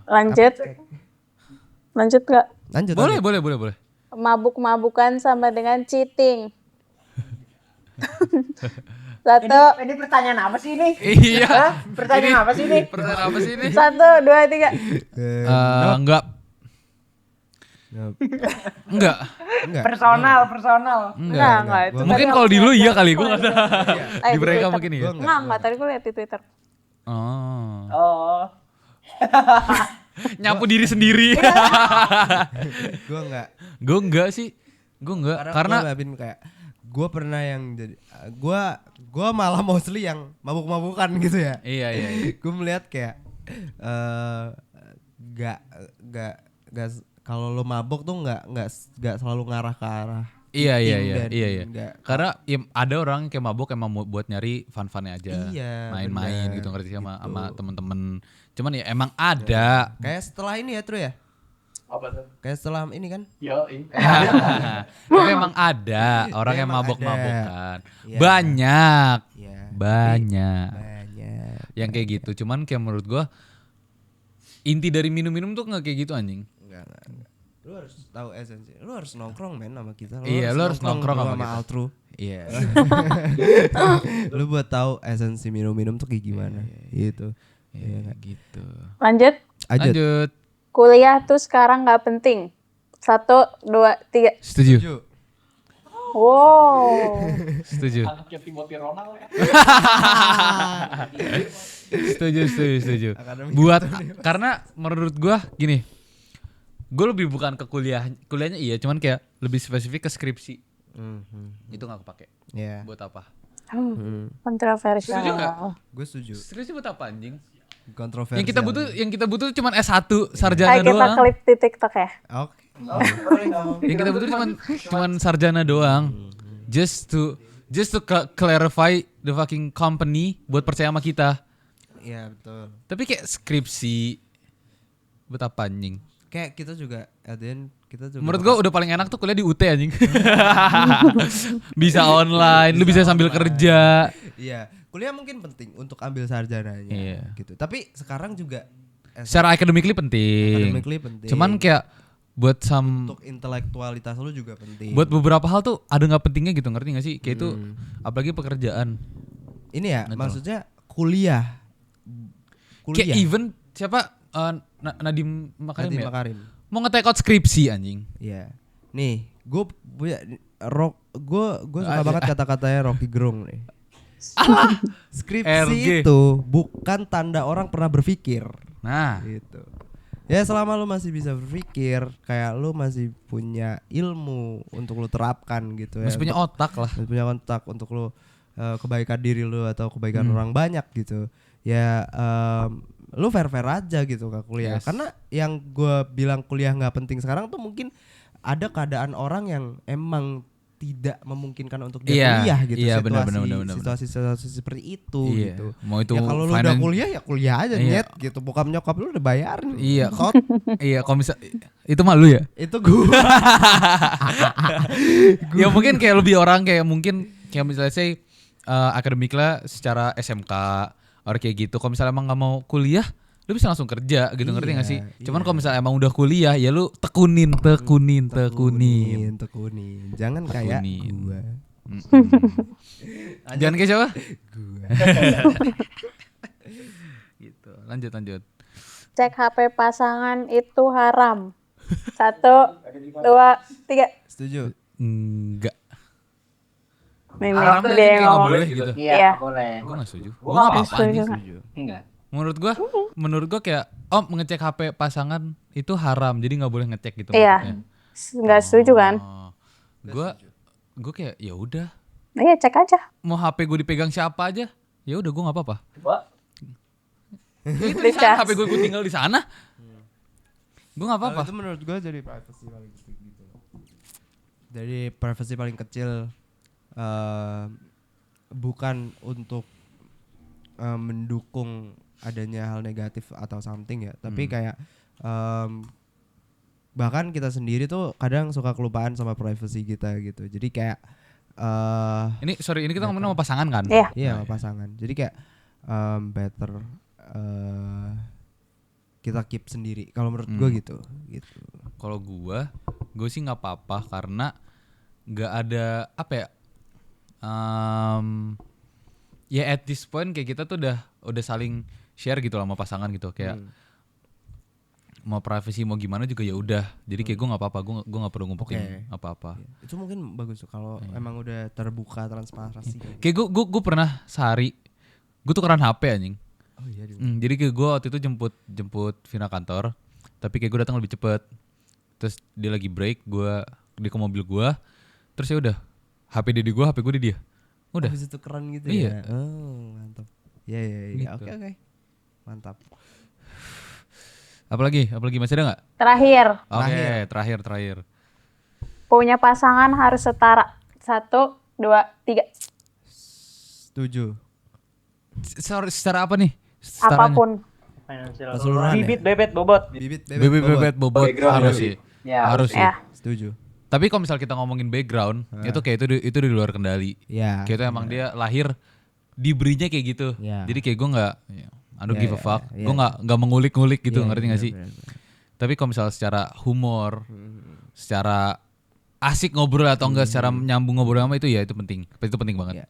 Lanjut gak? Lanjut. Boleh. Mabuk-mabukan sama dengan cheating. 1, Ini pertanyaan apa sih ini? Iya. Hah? Pertanyaan apa sih ini? Pertanyaan apa sih ini? 1, 2, 3. Enggak. Enggak. Enggak. Personal. Enggak. Itu Mungkin tadi kalau aku di lu lihat. iya kali, gue nggak tahu. Eh, Di mereka Twitter. mungkin iya. Enggak, tadi gue lihat di Twitter. Oh. Oh. Nyapu diri sendiri. Gue enggak. Gue enggak sih. Gue enggak. Karena gue kayak gue pernah yang jadi gue malah mostly yang mabuk-mabukan gitu ya. Iya. Gue melihat kayak nggak kalau lo mabuk tuh nggak selalu ngarah ke arah Iya. cheating dan Karena ada orang kayak mabuk emang buat nyari fun-funnya aja. Iya, Main-main bener. gitu, ngerti sih sama Gitu. temen-temen. Cuman ya emang ada. kayak setelah ini ya Tru ya, Apa tuh? kayak setelah ini kan Yo, Tapi emang ada orang yang Emang mabok-mabokan. Iya. Banyak. ya Banyak. banyak Yang kayak gitu. Cuman kayak menurut gua inti dari minum-minum tuh nggak kayak gitu anjing. enggak. Lu harus tahu esensi, lu harus nongkrong men sama kita. Iya, lu harus nongkrong sama kita. Altru. Iya. Lu buat tahu esensi minum-minum tuh kayak gimana gitu. Iya gitu. Lanjut. Lanjut. Kuliah tuh sekarang nggak penting. 1, 2, 3. Setuju. Wow. Setuju. Anaknya Timothy Ronald ya. Setuju. Akademik Buat karena menurut gua gini. Gue lebih bukan ke kuliahnya iya, cuman kayak lebih spesifik ke skripsi. Itu nggak kepake. Ya, Buat apa? Kontroversial. Setuju nggak? gue setuju. Skripsi buat apa anjing? Kontroversial. Yang kita butuh cuman S1 sarjana Kayak kita doang. klip di TikTok ya. Oke. Yang kita butuh cuman sarjana doang. Just to clarify the fucking company buat percaya sama kita. Iya betul. Tapi kayak skripsi buat apa anjing? Kayak kita juga kita juga Menurut gua udah paling enak tuh kuliah di UT anjing. Bisa online, lu bisa sambil kerja. Iya, kuliah mungkin penting untuk ambil sarjananya Iya. gitu. Tapi sekarang juga Secara academically penting. academically penting. Cuman kayak buat some Untuk intelektualitas lu juga penting. buat beberapa hal tuh ada nggak pentingnya gitu, ngerti nggak sih? Kayak itu apalagi pekerjaan. Ini ya Gitu. maksudnya kuliah. Kayak even siapa Nadiem Makarim Nadiem ya? Makarim. Mau nge-take out skripsi anjing. Iya. Nih, gue punya gue suka banget kata-katanya Rocky Gerung nih. Skripsi RG. itu bukan tanda orang pernah berpikir. Nah, Gitu. Ya selama lu masih bisa berpikir, kayak lu masih punya ilmu untuk lu terapkan gitu ya. masih punya otak lah. Masih punya kontak untuk lu kebaikan diri lu atau kebaikan orang banyak gitu. Ya lu fair-fair aja gitu ke kuliah. Yes. Karena yang gue bilang kuliah nggak penting sekarang tuh mungkin ada keadaan orang yang emang tidak memungkinkan untuk dia Iya, kuliah gitu. iya, situasi, benar. situasi seperti itu Iya. gitu. Mau itu Ya kalau lu udah kuliah ya kuliah aja Iya. nyet gitu. Bokap nyokap lu udah bayarin. Iya, kok iya kalau misal itu malu ya. Itu gua. Ya mungkin kayak lebih orang kayak mungkin kayak misalnya say akademiknya secara SMK or kayak gitu. Kalau misalnya emang nggak mau kuliah, lu bisa langsung kerja gitu, ngerti nggak sih? Cuman kalau misalnya emang udah kuliah ya lu tekunin. Jangan kayak Tekunin. gua. Jangan kayak siapa? Gua. Gitu. Lanjut. Cek HP pasangan itu haram. 1, 2, 3. Setuju. Enggak. Mimi Haram tuh dia yang kayak nggak ngomong. boleh gitu. Iya, Iya. boleh. Gue nggak setuju. Gue Gua nggak nggak apa-apa. setuju. anjing. Setuju. Enggak. Menurut gua kayak mengecek HP pasangan itu haram, jadi nggak boleh ngecek gitu. Iya. maksudnya. Nggak setuju kan? Gue kayak ya udah, Iya, cek aja. mau HP gue dipegang siapa aja, ya udah gue nggak apa-apa. Coba. Itu di sana, HP gue tinggal di sana, gue nggak apa-apa. Itu menurut gua jadi privacy paling kecil gitu. Jadi privacy paling kecil bukan untuk mendukung adanya hal negatif atau something ya, tapi kayak bahkan kita sendiri tuh kadang suka kelupaan sama privacy kita gitu. Jadi kayak Ini kita ngomongin sama pasangan kan? Iya. iya sama pasangan. Jadi kayak better kita keep sendiri. Kalau menurut gua gitu. Kalau gue sih nggak apa-apa karena nggak ada apa ya. Ya at this point kayak kita tuh udah saling share gitu lah sama pasangan gitu, kayak mau privacy mau gimana juga ya udah. Jadi kayak gue nggak apa-apa, gue nggak perlu ngumpetin apa-apa. Itu mungkin bagus tuh kalau emang udah terbuka transparansi. Kayak gue pernah sehari gue tukeran HP anjing. Oh iya. Jadi kayak gue waktu itu jemput Vina kantor, tapi kayak gue datang lebih cepet. Terus dia lagi break, dia ke mobil gue, terus ya udah HP dia di gue, HP gue di dia. Udah. Habis itu keren gitu Iya. ya. Oh, mantap. Iya. Gitu. Oke. Mantap. Apalagi masih ada nggak? Terakhir, Oke, terakhir. punya pasangan harus setara. 1, 2, 3. Setuju. Secara apa nih? Setaranya? Apapun. Financial. Keseluruhan ya? Bibit, bebet, bobot. Bibit Bobot harus sih. Ya, Harus sih. Ya. Setuju. Tapi kalau misal kita ngomongin background, itu kayak itu di luar kendali. Ya. Kayak itu emang dia lahir diberinya kayak gitu. Ya. Jadi kayak gue nggak, I don't give a fuck. ya. Gue nggak mengulik-ngulik gitu, Iya, ngerti nggak sih? benar. Tapi kalau misal secara humor, secara asik ngobrol atau enggak secara nyambung ngobrol sama itu ya itu penting. Itu penting banget. Iya.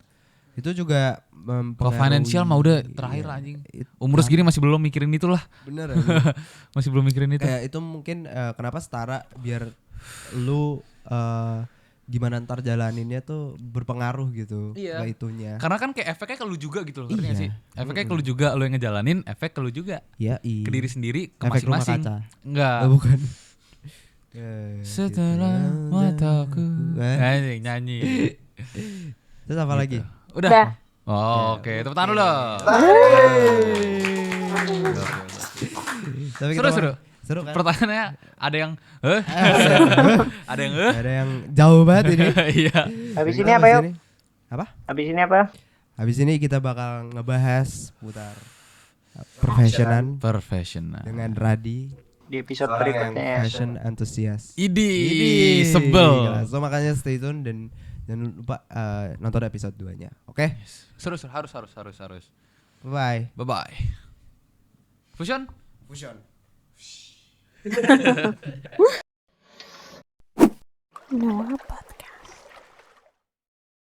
Itu juga Kalau financial mah udah terakhir lah, anjing. Umur segini masih belum mikirin itulah. Bener. Masih belum mikirin itu. Kayak itu mungkin kenapa setara biar lu gimana ntar jalaninnya tuh berpengaruh gitu Iya. ke itunya. Karena kan kayak efeknya ke lu juga gitu loh, ngerti nggak Iya. sih? Efeknya ke lu juga, lu yang ngejalanin, efek ke lu juga. Ya, Ke diri sendiri, ke Efek rumah masing-masing. kaca. Enggak. Oh, bukan. Setelah mataku. Anjing, nyanyi. Terus apa lagi? Udah. Udah. Oh, oke, tepuk tangan dulu. Tapi Seru, kita seru. Seru kan? Pertanyaannya ada yang ada yang Ada yang jauh banget ini. Iya. Habis Kita ini apa yuk? Apa? Habis ini apa? Habis ini kita bakal ngebahas putar Profesional. dengan Radi Di episode yang berikutnya ya. fashion enthusiast. Idi, sebel. Gila. So makanya stay tune dan jangan lupa nonton episode 2-nya. Oke? Seru, harus. Bye. Bye bye. Fusion? Fusion. Nyala apa?